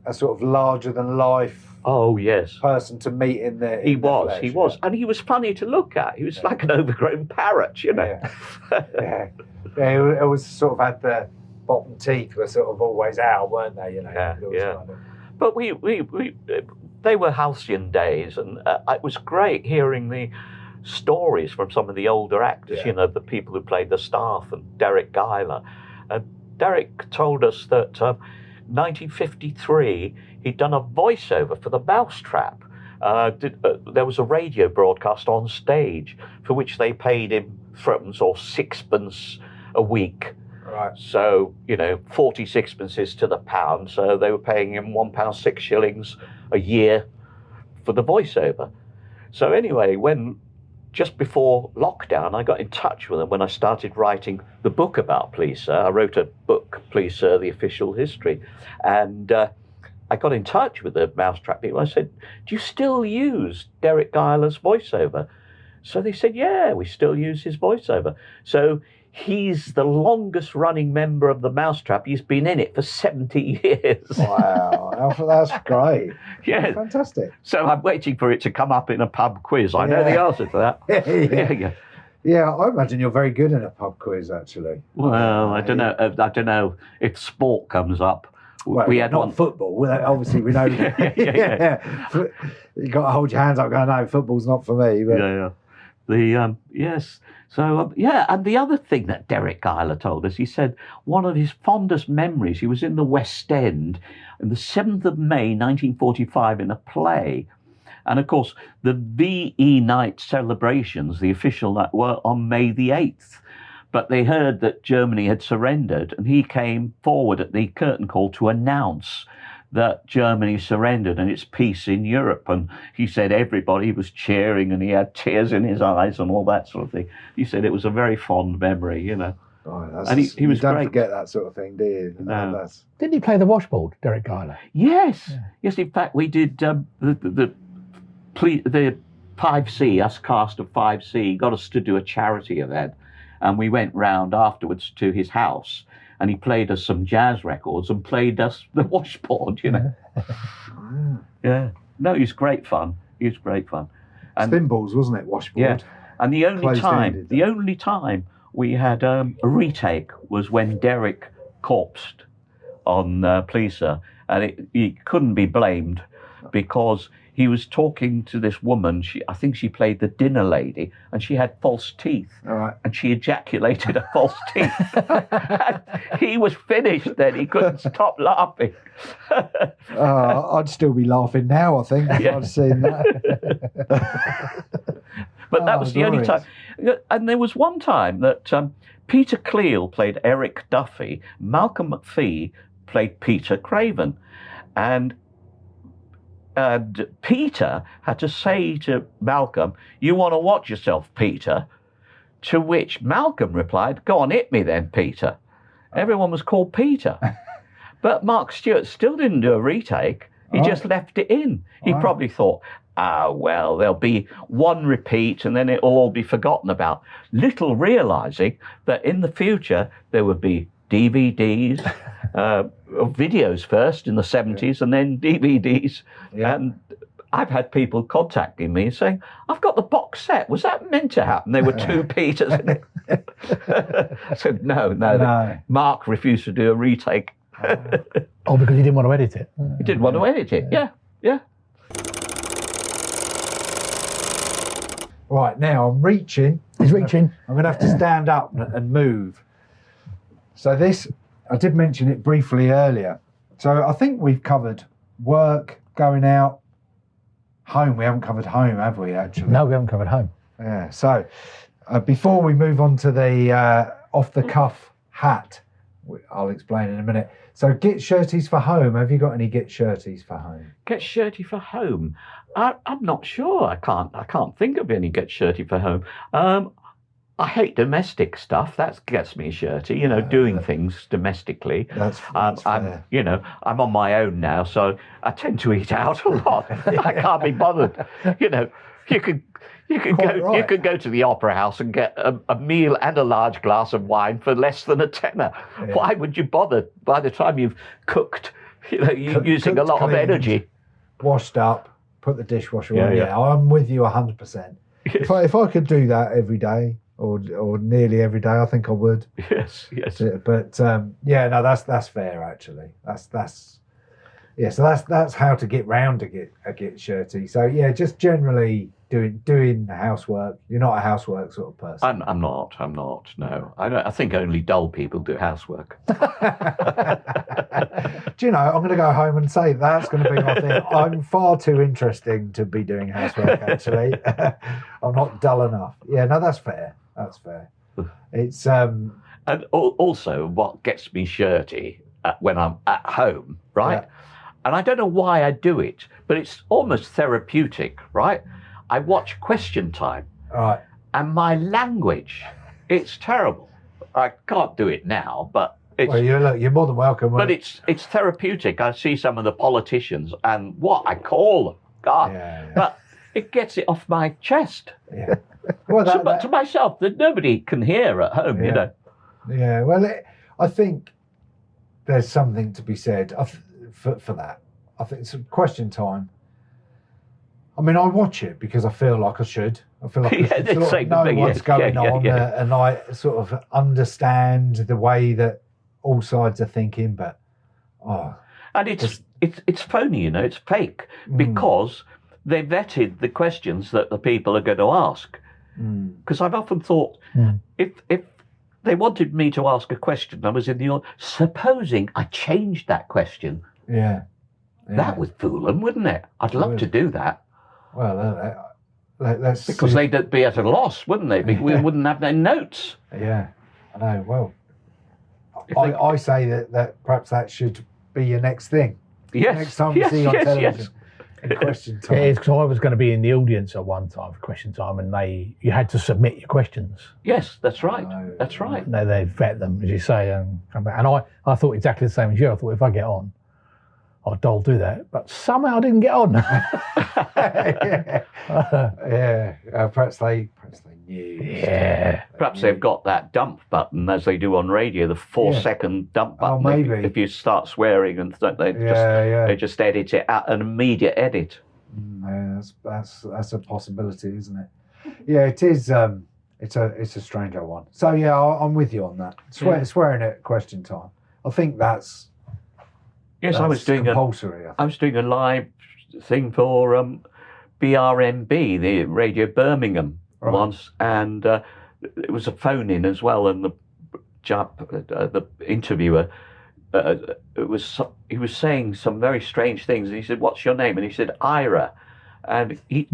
[SPEAKER 3] a sort of larger than life person to meet in the
[SPEAKER 2] He was. And he was funny to look at. He was like an overgrown parrot,
[SPEAKER 3] Yeah. It was sort of had the bottom teeth were sort of always out, weren't they?
[SPEAKER 2] Yeah.
[SPEAKER 3] Kind of...
[SPEAKER 2] But they were halcyon days, and it was great hearing the stories from some of the older actors, the people who played the staff, and Derek Guyler. Derek told us that 1953, he'd done a voiceover for the Mousetrap. There was a radio broadcast on stage for which they paid him 3 or 6pence a week.
[SPEAKER 3] Right.
[SPEAKER 2] So, 40 sixpences to the pound. So they were paying him £1 6 a year for the voiceover. So anyway, when just before lockdown, I got in touch with them when I started writing the book about Please Sir. I wrote a book, Please Sir, The Official History. And I got in touch with the Mousetrap people. I said, do you still use Derek Giler's voiceover? So they said, yeah, we still use his voiceover. So he's the longest running member of the Mousetrap. He's been in it for 70 years.
[SPEAKER 3] Wow, that's great.
[SPEAKER 2] Yeah.
[SPEAKER 3] Fantastic.
[SPEAKER 2] So I'm waiting for it to come up in a pub quiz. I know the answer to that.
[SPEAKER 3] Yeah, I imagine you're very good in a pub quiz, actually.
[SPEAKER 2] Well, I don't know. I don't know if sport comes up.
[SPEAKER 3] Well,
[SPEAKER 2] we had
[SPEAKER 3] not
[SPEAKER 2] one.
[SPEAKER 3] Football. Obviously, we know.
[SPEAKER 2] Yeah.
[SPEAKER 3] You got to hold your hands up. Going, no, football's not for me. But...
[SPEAKER 2] Yes. So and the other thing that Derek Giler told us, he said one of his fondest memories. He was in the West End on the 7th of May, 1945, in a play. And of course, the VE night celebrations, the official night, were on May the 8th. But they heard that Germany had surrendered, and he came forward at the curtain call to announce that Germany surrendered and it's peace in Europe. And he said everybody was cheering and he had tears in his eyes and all that sort of thing. He said it was a very fond memory, you know.
[SPEAKER 3] Oh,
[SPEAKER 2] and he was
[SPEAKER 3] don't
[SPEAKER 2] great.
[SPEAKER 3] Forget that sort of thing, do you?
[SPEAKER 2] No.
[SPEAKER 4] Didn't he play the washboard, Derek Giler?
[SPEAKER 2] Yes. Yeah. Yes, in fact, we did the 5C, us cast of 5C, got us to do a charity event. And we went round afterwards to his house and he played us some jazz records and played us the washboard, you know. Yeah. No, he was great fun. And
[SPEAKER 3] Spinballs, wasn't it? Washboard.
[SPEAKER 2] Yeah. And the only time we had a retake was when Derek corpsed on Please Sir. And he couldn't be blamed because he was talking to this woman. I think she played the dinner lady, and she had false teeth.
[SPEAKER 3] All right.
[SPEAKER 2] And she ejaculated her false teeth. And he was finished then. He couldn't stop laughing.
[SPEAKER 3] I'd still be laughing now, I think, if I'd seen that.
[SPEAKER 2] But that was the only time. And there was one time that Peter Cleall played Eric Duffy, Malcolm McPhee played Peter Craven. And Peter had to say to Malcolm, "You want to watch yourself, Peter?" To which Malcolm replied, "Go on, hit me then, Peter." Everyone was called Peter. But Mark Stewart still didn't do a retake. He just left it in. He probably thought, well, there'll be one repeat and then it'll all be forgotten about. Little realising that in the future there would be DVDs, videos first in the 70s and then DVDs. Yeah. And I've had people contacting me saying, "I've got the box set. Was that meant to happen? There were two Peters in it." I said, no. Mark refused to do a retake.
[SPEAKER 4] Because he didn't want to edit it.
[SPEAKER 2] He didn't want to edit it, yeah.
[SPEAKER 3] Right, now I'm reaching.
[SPEAKER 4] He's reaching.
[SPEAKER 3] I'm going to have to stand up and move. So this, I did mention it briefly earlier. So I think we've covered work, going out, home. We haven't covered home, have we, actually?
[SPEAKER 4] No, we haven't covered home.
[SPEAKER 3] Yeah, so before we move on to the off-the-cuff hat, I'll explain in a minute. So get shirties for home. Have you got any get shirties for home?
[SPEAKER 2] Get shirty for home? I'm not sure. I can't think of any get shirty for home. I hate domestic stuff. That gets me shirty, doing things domestically.
[SPEAKER 3] That's fair.
[SPEAKER 2] I'm on my own now, so I tend to eat out a lot. I can't be bothered. You could go to the opera house and get a meal and a large glass of wine for less than a tenner. Yeah. Why would you bother? By the time you've cooked, you're using a lot of energy.
[SPEAKER 3] Washed up, put the dishwasher on. Yeah, I'm with you 100%. Yes. If I could do that every day, or nearly every day, I think I would.
[SPEAKER 2] Yes.
[SPEAKER 3] But that's fair actually. So that's how to get round to get shirty. So yeah, just generally doing housework. You're not a housework sort of person.
[SPEAKER 2] I'm not. No, I think only dull people do housework.
[SPEAKER 3] Do you know? I'm going to go home and say that's going to be my thing. I'm far too interesting to be doing housework. Actually, I'm not dull enough. Yeah, no, that's fair. It's
[SPEAKER 2] and also what gets me shirty when I'm at home, right? Yeah. And I don't know why I do it, but it's almost therapeutic, right? I watch Question Time,
[SPEAKER 3] Right.
[SPEAKER 2] And my language, it's terrible. I can't do it now, but it's...
[SPEAKER 3] Well, you're more than welcome.
[SPEAKER 2] But it's therapeutic. I see some of the politicians and what I call them. God.
[SPEAKER 3] Yeah.
[SPEAKER 2] But it gets it off my chest.
[SPEAKER 3] Yeah. Well,
[SPEAKER 2] But to myself, that nobody can hear at home, you know.
[SPEAKER 3] Yeah, well, I think there's something to be said for that. I think it's a question time. I mean, I watch it because I feel like I should. I feel like I should sort of know what's going on, and I sort of understand the way that all sides are thinking. But
[SPEAKER 2] and it's phony, you know. It's fake because they vetted the questions that the people are going to ask. Because I've often thought, if they wanted me to ask a question, I was in the supposing I changed that question.
[SPEAKER 3] Yeah.
[SPEAKER 2] That would fool them, wouldn't it? I'd love to do that.
[SPEAKER 3] Well, let's
[SPEAKER 2] because they'd be at a loss, wouldn't they? We wouldn't have their notes.
[SPEAKER 3] Yeah, I know. Well, I say that perhaps that should be your next thing.
[SPEAKER 2] Yes.
[SPEAKER 3] Next time we see you on television.
[SPEAKER 2] Yes.
[SPEAKER 3] In question time.
[SPEAKER 4] Yeah, it's because I was going to be in the audience at one time for question time, and you had to submit your questions.
[SPEAKER 2] Yes, that's right. That's right.
[SPEAKER 4] They vet them, as you say, and come back. And I thought exactly the same as you. I thought if I get on, I'll do that. But somehow I didn't get on.
[SPEAKER 3] Perhaps they knew.
[SPEAKER 4] Yeah.
[SPEAKER 2] Perhaps they've got that dump button as they do on radio, the 4-second dump button.
[SPEAKER 3] Oh, maybe.
[SPEAKER 2] If you start swearing and they just edit it out, an immediate edit.
[SPEAKER 3] Yeah, that's a possibility, isn't it? Yeah, it is. It's a stranger one. So yeah, I'm with you on that. Swearing at question time. I think that's.
[SPEAKER 2] Yes, I was doing
[SPEAKER 3] compulsory.
[SPEAKER 2] I was doing a live thing for BRMB, the Radio Birmingham once, and it was a phone in as well. And the interviewer, he was saying some very strange things. And he said, "What's your name?" And he said, "Ira," and he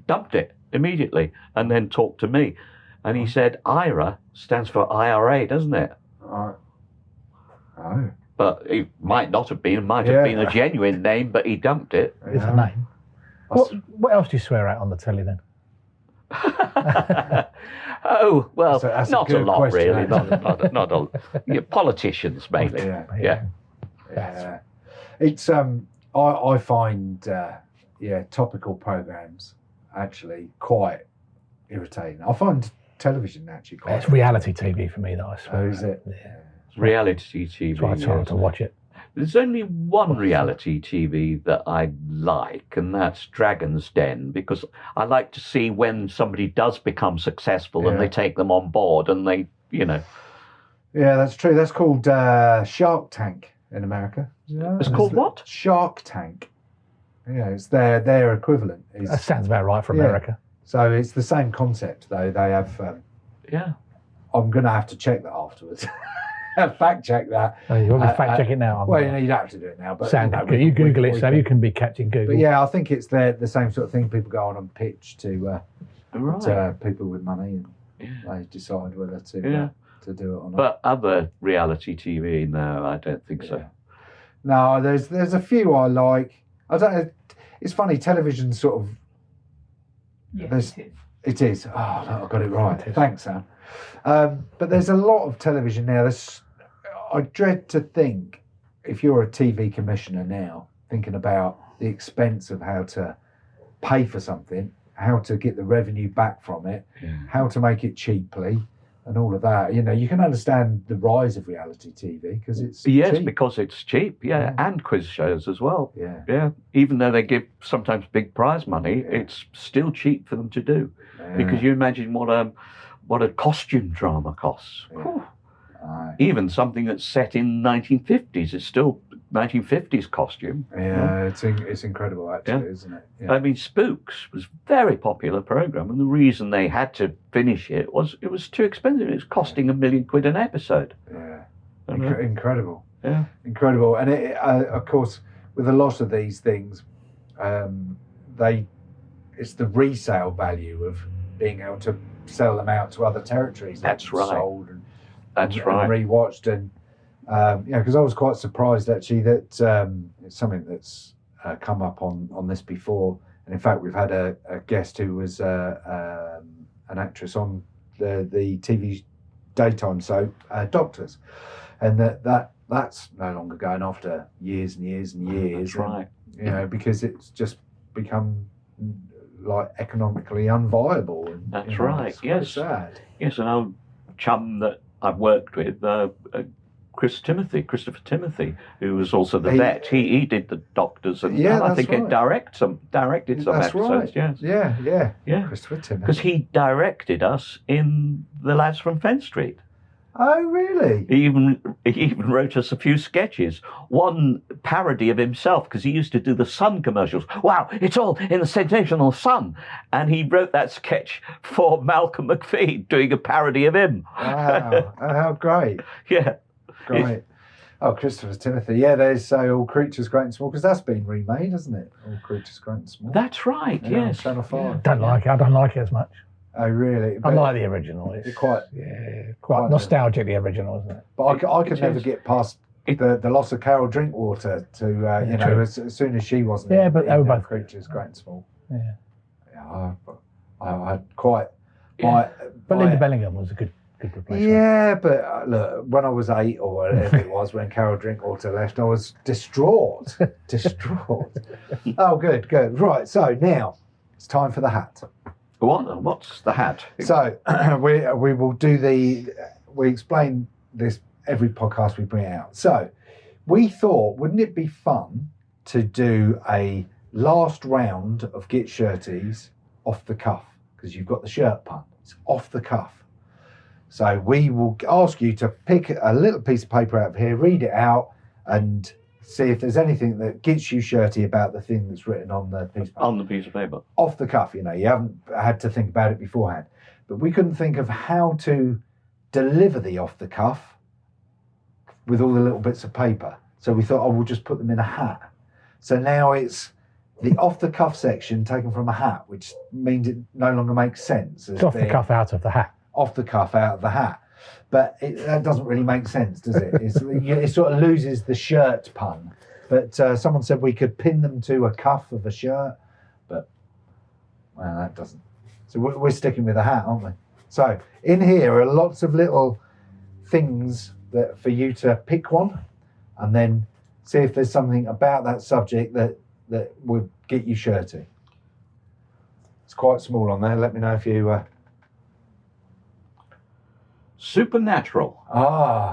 [SPEAKER 2] dumped it immediately, and then talked to me, and he said, "Ira stands for IRA, doesn't it?"
[SPEAKER 3] Oh.
[SPEAKER 2] But it might not have been. It might have been a genuine name, but he dumped it.
[SPEAKER 4] It's a name. What else do you swear at on the telly then?
[SPEAKER 2] Oh, well,
[SPEAKER 3] that's
[SPEAKER 2] not a lot,
[SPEAKER 3] question,
[SPEAKER 2] really. Not a politicians, mainly. Yeah.
[SPEAKER 3] It's I find topical programs actually quite irritating. I find television actually quite.
[SPEAKER 4] It's reality TV for me that I swear.
[SPEAKER 3] Is it?
[SPEAKER 4] Yeah.
[SPEAKER 2] Reality TV.
[SPEAKER 4] So I try to watch it.
[SPEAKER 2] There's only one reality TV that I like, and that's Dragon's Den, because I like to see when somebody does become successful and they take them on board and they,
[SPEAKER 3] Yeah, that's true. That's called Shark Tank in America.
[SPEAKER 2] It's called what?
[SPEAKER 3] Shark Tank. Yeah, it's their equivalent.
[SPEAKER 4] That sounds about right for America.
[SPEAKER 3] So it's the same concept, though. They have. I'm going to have to check that afterwards. Fact check that.
[SPEAKER 4] Oh, you want me to fact check it now?
[SPEAKER 3] Well, you don't have to do it now. But
[SPEAKER 4] you Google it, so you can be Captain Google.
[SPEAKER 3] But yeah, I think it's the same sort of thing. People go on and pitch to people with money, and they decide whether to do it or not.
[SPEAKER 2] But other reality TV, no, I don't think so.
[SPEAKER 3] No, there's a few I like. I don't know. It's funny, television sort of. Yes, it is. Oh, I got it right. Thanks, Sam. But there's a lot of television now. I dread to think, if you're a TV commissioner now, thinking about the expense of how to pay for something, how to get the revenue back from it, how to make it cheaply, and all of that. You can understand the rise of reality TV because it's cheap.
[SPEAKER 2] Because it's cheap. And quiz shows as well.
[SPEAKER 3] Yeah.
[SPEAKER 2] Even though they give sometimes big prize money, it's still cheap for them to do. Because you imagine what a costume drama costs. Even something that's set in 1950s is still 1950s costume.
[SPEAKER 3] Yeah, it's incredible actually, isn't it? Yeah.
[SPEAKER 2] I mean, Spooks was a very popular program, and the reason they had to finish it was too expensive. It was costing £1 million an episode.
[SPEAKER 3] Yeah, incredible.
[SPEAKER 2] Yeah,
[SPEAKER 3] incredible. And it, of course, with a lot of these things, it's the resale value of being able to sell them out to other territories.
[SPEAKER 2] That's right.
[SPEAKER 3] Sold and rewatched, and because I was quite surprised actually that it's something that's come up on this before. And in fact, we've had a guest who was an actress on the TV daytime soap Doctors, and that's no longer going after years and years and years.
[SPEAKER 2] That's right.
[SPEAKER 3] You know, because it's just become like economically unviable. And,
[SPEAKER 2] that's right.
[SPEAKER 3] It's
[SPEAKER 2] yes.
[SPEAKER 3] sad.
[SPEAKER 2] Yes, an old chum that I've worked with, Christopher Timothy, who was also the vet. He did the Doctors, and I think it directed some episodes.
[SPEAKER 3] Right.
[SPEAKER 2] Yes.
[SPEAKER 3] Yeah. Christopher Timothy.
[SPEAKER 2] Because he directed us in The Lads from Fen Street.
[SPEAKER 3] Oh, really?
[SPEAKER 2] He even wrote us a few sketches. One parody of himself, because he used to do the Sun commercials. Wow, it's all in the sensational Sun. And he wrote that sketch for Malcolm McPhee, doing a parody of him.
[SPEAKER 3] Wow, how great.
[SPEAKER 2] Yeah.
[SPEAKER 3] Great. Oh, Christopher Timothy. Yeah, there's All Creatures Great and Small, because that's been remade, hasn't it? All Creatures Great and Small.
[SPEAKER 2] That's right, yes.
[SPEAKER 3] Channel 5.
[SPEAKER 4] Don't like it. I don't like it as much.
[SPEAKER 3] Oh, really?
[SPEAKER 4] I like the original. It's
[SPEAKER 3] quite
[SPEAKER 4] nostalgic, the original, isn't it?
[SPEAKER 3] But I could never get past the loss of Carol Drinkwater to, you know, as soon as she wasn't
[SPEAKER 4] in, but they were both
[SPEAKER 3] Creatures Great and Small.
[SPEAKER 4] Yeah.
[SPEAKER 3] I had quite...
[SPEAKER 4] But Linda Bellingham was a good replacement.
[SPEAKER 3] Yeah, but look, when I was 8 or whatever it was, when Carol Drinkwater left, I was distraught. Oh, good. Right, so now it's time for the hat.
[SPEAKER 2] What's the hat?
[SPEAKER 3] So we will do we explain this every podcast we bring out. So we thought, wouldn't it be fun to do a last round of Get Shirties off the cuff? Because you've got the shirt pun. It's off the cuff. So we will ask you to pick a little piece of paper out of here, read it out, and see if there's anything that gets you shirty about the thing that's written on the piece of paper.
[SPEAKER 2] On the piece of paper.
[SPEAKER 3] Off the cuff, you know, you haven't had to think about it beforehand. But we couldn't think of how to deliver the off the cuff with all the little bits of paper. So we thought, we'll just put them in a hat. So now it's the off the cuff section taken from a hat, which means it no longer makes sense.
[SPEAKER 4] It's off the cuff out of the hat.
[SPEAKER 3] Off the cuff out of the hat. But that doesn't really make sense, does it? It sort of loses the shirt pun. But someone said we could pin them to a cuff of a shirt, but well, that doesn't. So we're sticking with a hat, aren't we? So in here are lots of little things that for you to pick one, and then see if there's something about that subject that would get you shirty. It's quite small on there. Let me know if you.
[SPEAKER 2] Supernatural.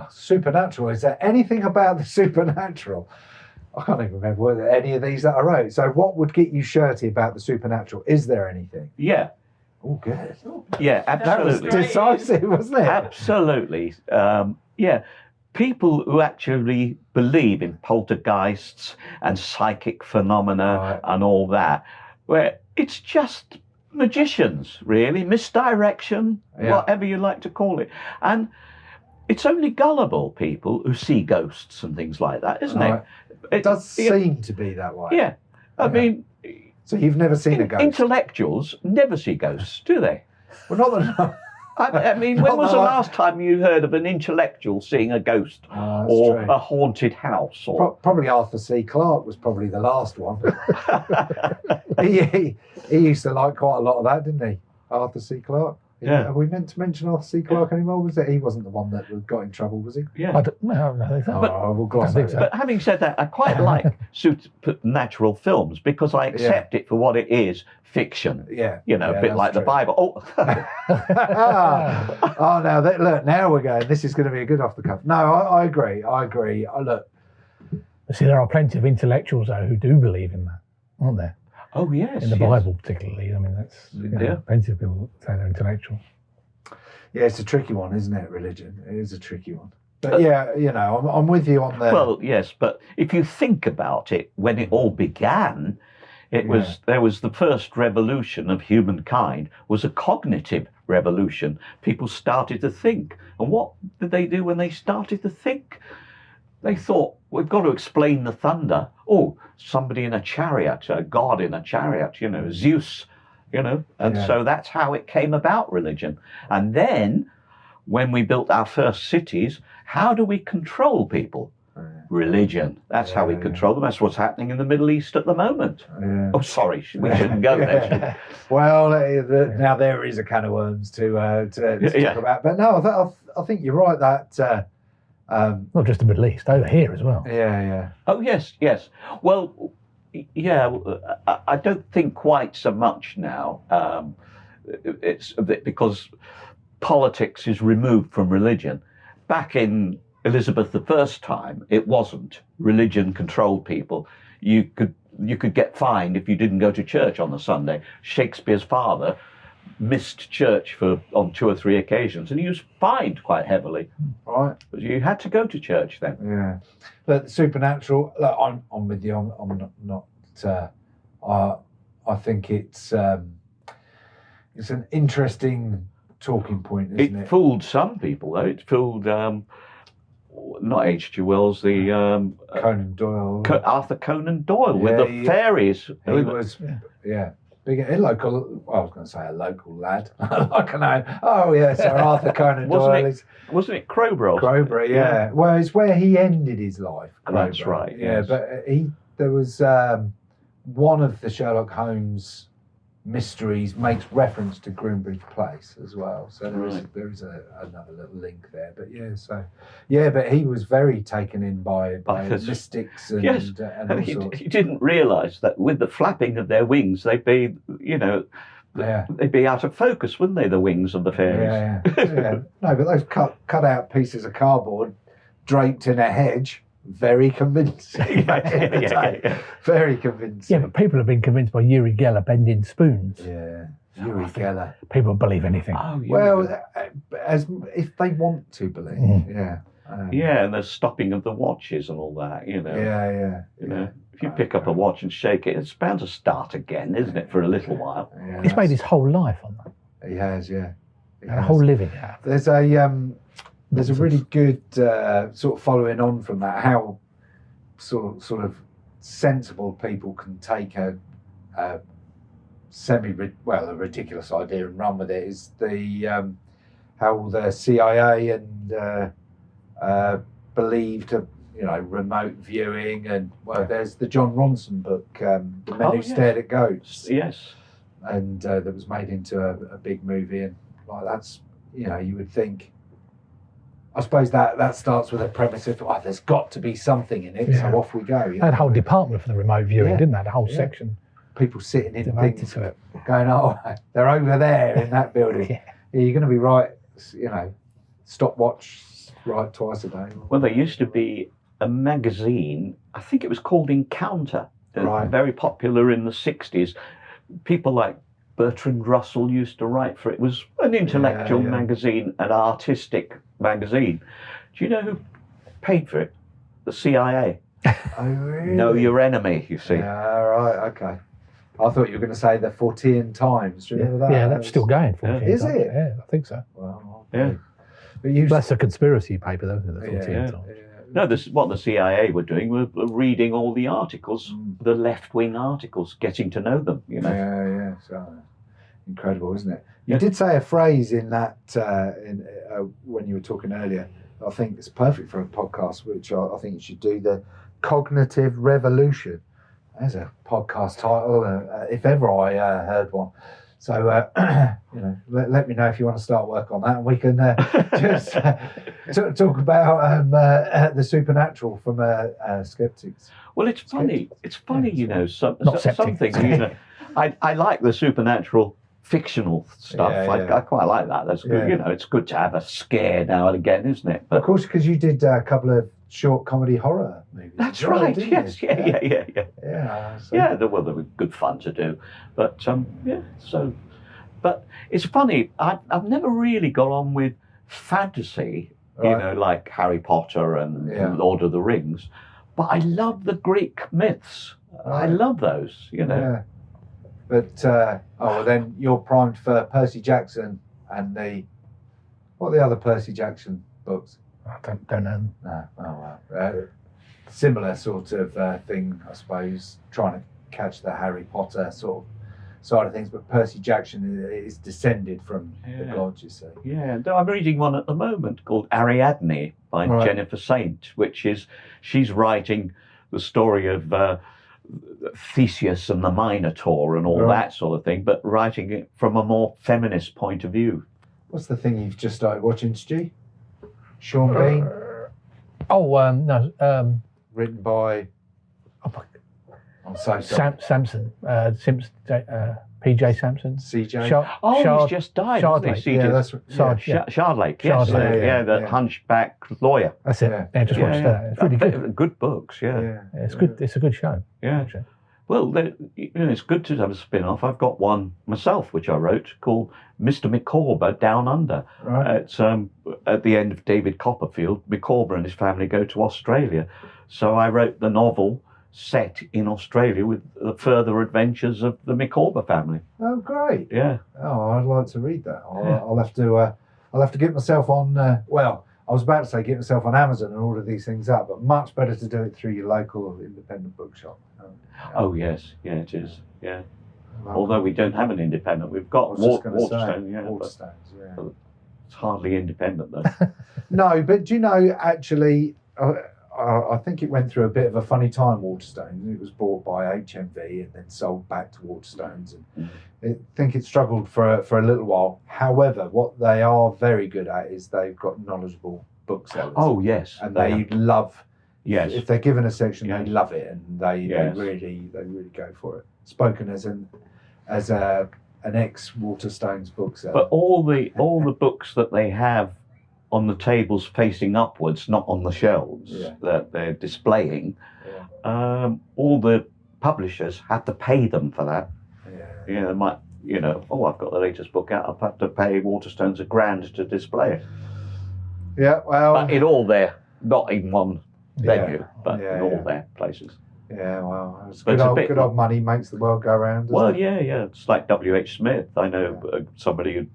[SPEAKER 3] Supernatural. Is there anything about the supernatural? I can't even remember whether any of these that I wrote. So what would get you shirty about the supernatural? Is there anything?
[SPEAKER 2] Yeah.
[SPEAKER 3] Oh, good.
[SPEAKER 2] Yeah, absolutely.
[SPEAKER 3] That was decisive, wasn't it?
[SPEAKER 2] Absolutely. Yeah. People who actually believe in poltergeists and psychic phenomena and all that, where it's just magicians, really, misdirection, whatever you like to call it. And it's only gullible people who see ghosts and things like that, isn't it?
[SPEAKER 3] It does seem to be that way.
[SPEAKER 2] Yeah. I mean...
[SPEAKER 3] So you've never seen a ghost?
[SPEAKER 2] Intellectuals never see ghosts, do they?
[SPEAKER 3] Well, not that...
[SPEAKER 2] I mean, when was the last time you heard of an intellectual seeing a ghost or a haunted house? Or...
[SPEAKER 3] Probably Arthur C. Clarke was probably the last one. he used to like quite a lot of that, didn't he? Arthur C. Clarke.
[SPEAKER 2] Yeah.
[SPEAKER 3] Are we meant to mention Arthur C. Clarke anymore? Was it? He wasn't the one that got in trouble, was he?
[SPEAKER 2] Yeah.
[SPEAKER 4] I don't think so.
[SPEAKER 3] We'll gloss over.
[SPEAKER 2] But having said that, I quite like supernatural films because I accept it for what it is, fiction.
[SPEAKER 3] Yeah.
[SPEAKER 2] You know, a bit like the Bible.
[SPEAKER 3] Look, now we're going. This is going to be a good off the cuff. No, I agree. Look.
[SPEAKER 4] See, there are plenty of intellectuals though who do believe in that, aren't there?
[SPEAKER 2] Oh yes,
[SPEAKER 4] in the Bible particularly. I mean, that's plenty of people say they're intellectual.
[SPEAKER 3] Yeah, it's a tricky one, isn't it? Religion, it is a tricky one. But yeah, you know, I'm with you on that.
[SPEAKER 2] Well, yes, but if you think about it, when it all began, there was the first revolution of humankind was a cognitive revolution. People started to think, and what did they do when they started to think? They thought, we've got to explain the thunder. Oh, somebody in a chariot, a god in a chariot, you know, Zeus, you know. And so that's how it came about, religion. And then, when we built our first cities, how do we control people? religion. That's how we control them. That's what's happening in the Middle East at the moment.
[SPEAKER 3] Yeah.
[SPEAKER 2] Oh, sorry, we shouldn't go there. Should we?
[SPEAKER 3] Well, now there is a can of worms to talk about. But no, I think you're right that.
[SPEAKER 4] Not just the Middle East, over here as well.
[SPEAKER 3] Yeah.
[SPEAKER 2] Oh, yes. Well, yeah, I don't think quite so much now. It's a bit because politics is removed from religion. Back in Elizabeth I's time, it wasn't. Religion controlled people. You could get fined if you didn't go to church on the Sunday. Shakespeare's father missed church on 2 or 3 occasions, and he was fined quite heavily.
[SPEAKER 3] Right.
[SPEAKER 2] But you had to go to church then.
[SPEAKER 3] Yeah. But supernatural. Look, I'm with you. I'm not. I think it's an interesting talking point, isn't it?
[SPEAKER 2] It fooled some people, though. It fooled not H.G. Wells, the
[SPEAKER 3] Conan Doyle.
[SPEAKER 2] Arthur Conan Doyle with the fairies.
[SPEAKER 3] He was, big a local. Well, I was going to say a local lad. Like a name. Oh yeah, Sir Arthur Conan Doyle.
[SPEAKER 2] Wasn't it Crowborough?
[SPEAKER 3] Crowborough, yeah. Well, it's where he ended his life. Crowborough.
[SPEAKER 2] That's right.
[SPEAKER 3] Yeah,
[SPEAKER 2] yes.
[SPEAKER 3] but there was one of the Sherlock Holmes mysteries makes reference to Groombridge Place as well. So there is another little link there. But but he was very taken in by mystics and all sorts.
[SPEAKER 2] He didn't realise that with the flapping of their wings, they'd be, they'd be out of focus, wouldn't they? The wings of the fairies.
[SPEAKER 3] Yeah. No, but those cut out pieces of cardboard draped in a hedge. Very convincing. Very convincing.
[SPEAKER 4] Yeah, but people have been convinced by Uri Geller bending spoons.
[SPEAKER 3] Yeah, Uri Geller.
[SPEAKER 4] People believe anything.
[SPEAKER 2] Oh,
[SPEAKER 3] well, as if they want to believe. Yeah.
[SPEAKER 2] And the stopping of the watches and all that.
[SPEAKER 3] Yeah.
[SPEAKER 2] If you pick up a watch and shake it, it's bound to start again, isn't it? For a little while.
[SPEAKER 3] Yeah,
[SPEAKER 4] he's made his whole life on that.
[SPEAKER 3] He has. Yeah.
[SPEAKER 4] A whole living.
[SPEAKER 3] There's a really good sort of following on from that, how sort of sensible people can take a ridiculous idea and run with it. Is the how the CIA and believed remote viewing, and there's the John Ronson book, The Men Who Stared at Goats.
[SPEAKER 2] Yes,
[SPEAKER 3] and that was made into a big movie, and that's you would think. I suppose that starts with a premise of there's got to be something in it, so off we go.
[SPEAKER 4] They had a whole department for the remote viewing, didn't they? The whole section.
[SPEAKER 3] People sitting in things,
[SPEAKER 4] to it.
[SPEAKER 3] going, they're over there in that building. You're going to be right, stopwatch right twice a day.
[SPEAKER 2] Well, there used to be a magazine, I think it was called Encounter, very popular in the 60s. People like Bertrand Russell used to write for it. It was an intellectual magazine, an artistic magazine. Do you know who paid for it? The CIA.
[SPEAKER 3] Oh, really?
[SPEAKER 2] Know your enemy, you see.
[SPEAKER 3] Yeah, right, okay. I thought you were going to say the Fortean Times. Do you remember that?
[SPEAKER 4] Yeah, that's still going.
[SPEAKER 3] Is it?
[SPEAKER 4] Yeah, I think so.
[SPEAKER 3] Well,
[SPEAKER 2] yeah.
[SPEAKER 3] But
[SPEAKER 4] that's a conspiracy paper, though, isn't it? The Fortean Times.
[SPEAKER 2] No, what the CIA were doing was reading all the articles, the left-wing articles, getting to know them,
[SPEAKER 3] Yeah. So, incredible, isn't it? You did say a phrase in that when you were talking earlier. I think it's perfect for a podcast, which I think you should do, the cognitive revolution. There's a podcast title, if ever I heard one. So, let me know if you want to start work on that, and we can just talk about the supernatural from a skeptic's.
[SPEAKER 2] Well, it's funny. It's funny, something. I like the supernatural fictional stuff. I quite like that. That's good. It's good to have a scare now and again, isn't it?
[SPEAKER 3] But of course, because you did a couple of short comedy horror movies.
[SPEAKER 2] That's right. Yes. Yeah.
[SPEAKER 3] Yeah.
[SPEAKER 2] They were good fun to do, but but it's funny. I've never really got on with fantasy, like Harry Potter and Lord of the Rings, but I love the Greek myths. I love those.
[SPEAKER 3] Yeah. But then you're primed for Percy Jackson and what are the other Percy Jackson books?
[SPEAKER 4] I don't know.
[SPEAKER 3] No. Oh well. Similar sort of thing, I suppose. Trying to catch the Harry Potter sort of side of things, but Percy Jackson is descended from the gods, you see.
[SPEAKER 2] Yeah, I'm reading one at the moment called Ariadne by Jennifer Saint, which is, she's writing the story of Theseus and the Minotaur and all that sort of thing, but writing it from a more feminist point of view.
[SPEAKER 3] What's the thing you've just started watching, Stu? Sean Bean?
[SPEAKER 4] No.
[SPEAKER 3] Written by... I'm so sorry.
[SPEAKER 4] Samson. PJ Sampson.
[SPEAKER 3] CJ?
[SPEAKER 2] He's just died,
[SPEAKER 4] Shardlake.
[SPEAKER 2] hasn't he?
[SPEAKER 3] Yeah, that's
[SPEAKER 2] Shardlake, yes.
[SPEAKER 4] Shardlake.
[SPEAKER 2] The hunchback lawyer.
[SPEAKER 4] That's it. Yeah, just watched that. It's really good.
[SPEAKER 2] Good books, yeah.
[SPEAKER 4] It's good. It's a good show.
[SPEAKER 2] Yeah.
[SPEAKER 4] Actually.
[SPEAKER 2] Well, it's good to have a spin-off. I've got one myself, which I wrote, called Mr. Micawber Down Under.
[SPEAKER 3] Right.
[SPEAKER 2] It's at the end of David Copperfield. Micawber and his family go to Australia. So I wrote the novel set in Australia with the further adventures of the Micawber family.
[SPEAKER 3] Oh, great!
[SPEAKER 2] Yeah.
[SPEAKER 3] Oh, I'd like to read that. I'll have to. I'll have to get myself on. Well, I was about to say get myself on Amazon and order these things up, but much better to do it through your local independent bookshop.
[SPEAKER 2] Oh yes, yeah, it is. Yeah. Although we don't have an independent, we've got Waterstone.
[SPEAKER 3] Waterstones, yeah.
[SPEAKER 2] It's hardly independent though.
[SPEAKER 3] No, but do you know actually? I think it went through a bit of a funny time, Waterstones. It was bought by HMV and then sold back to Waterstones. And I think it struggled for a little while. However, what they are very good at is they've got knowledgeable booksellers.
[SPEAKER 2] Oh, yes.
[SPEAKER 3] And they love,
[SPEAKER 2] if
[SPEAKER 3] they're given a section, they love it, and they really go for it. Spoken as an ex-Waterstones bookseller.
[SPEAKER 2] But all the books that they have on the tables facing upwards, not on the shelves that they're displaying, all the publishers have to pay them for that. Yeah, they might, I've got the latest book out, I've had to pay Waterstones $1,000 to display it.
[SPEAKER 3] Yeah, well...
[SPEAKER 2] But in all their, not in one venue, but in all their places.
[SPEAKER 3] Yeah, well, it's good old money makes the world go round.
[SPEAKER 2] Well, yeah, it's like W.H. Smith. I know somebody who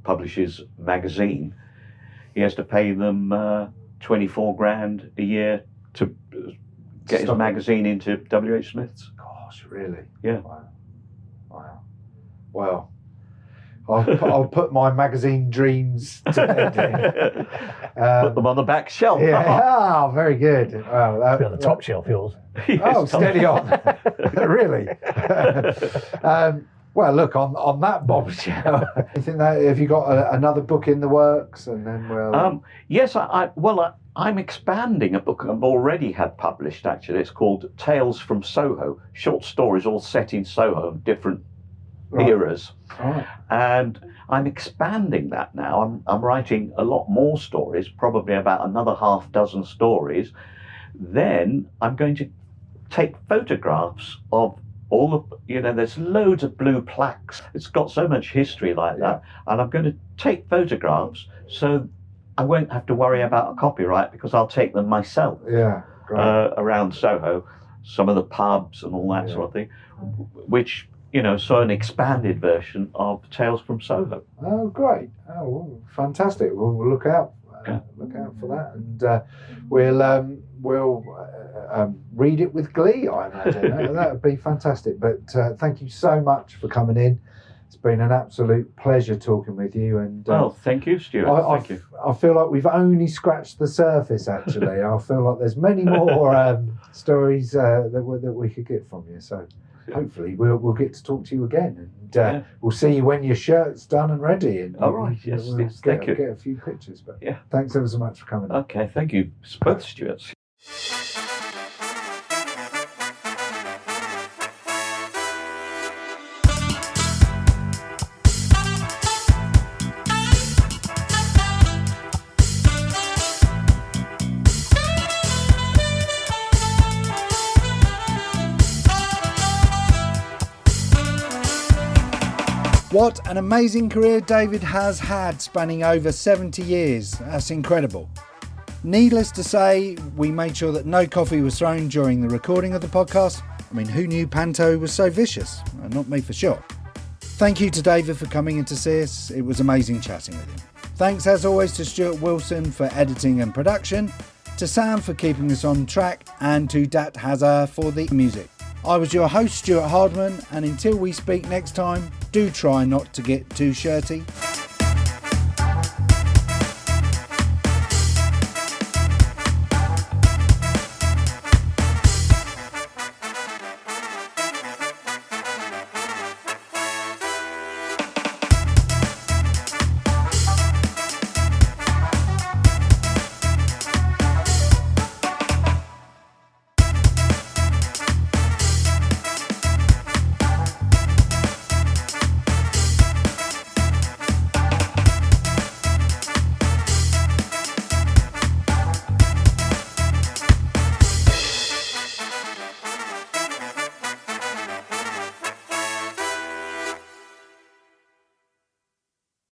[SPEAKER 2] publishes a magazine. He has to pay them $24,000 a year to get his magazine into W.H. Smith's.
[SPEAKER 3] Gosh, really?
[SPEAKER 2] Yeah.
[SPEAKER 3] Wow. Well, I'll put my magazine dreams to bed.
[SPEAKER 2] Put them on the back shelf.
[SPEAKER 3] Yeah, oh, very good. Well,
[SPEAKER 4] that'll be on the top shelf, yours.
[SPEAKER 3] Steady on. Really? Well, look, on that bombshell, you think that, have you got another book in the works? And then we'll...
[SPEAKER 2] Yes, I'm expanding a book I've already had published, actually. It's called Tales from Soho, short stories all set in Soho, different eras.
[SPEAKER 3] Right.
[SPEAKER 2] And I'm expanding that now. I'm writing a lot more stories, probably about another half dozen stories. Then I'm going to take photographs of all the, there's loads of blue plaques. It's got so much history like that. And I'm going to take photographs so I won't have to worry about a copyright because I'll take them myself.
[SPEAKER 3] Yeah, great.
[SPEAKER 2] Around Soho, some of the pubs and all that sort of thing, which, so an expanded version of Tales from Soho.
[SPEAKER 3] Oh, great. Oh, well, fantastic. We'll look out. Look out for that, and we'll read it with glee, I imagine. That would be fantastic. But thank you so much for coming in. It's been an absolute pleasure talking with you. And
[SPEAKER 2] thank you, Stuart. Thank you.
[SPEAKER 3] I feel like we've only scratched the surface. Actually, I feel like there's many more stories that we could get from you. So hopefully we'll get to talk to you again, and we'll see you when your shirt's done and ready. And
[SPEAKER 2] all right, yes, thank you.
[SPEAKER 3] Get a few pictures, but
[SPEAKER 2] yeah,
[SPEAKER 3] thanks ever so much for coming.
[SPEAKER 2] Okay, thank you, both Stuarts.
[SPEAKER 1] What an amazing career David has had, spanning over 70 years. That's incredible. Needless to say, we made sure that no coffee was thrown during the recording of the podcast. I mean, who knew Panto was so vicious? Not me for sure. Thank you to David for coming in to see us. It was amazing chatting with him. Thanks as always to Stuart Wilson for editing and production, to Sam for keeping us on track, and to Dat Hazard for the music. I was your host, Stuart Hardman, and until we speak next time, do try not to get too shirty.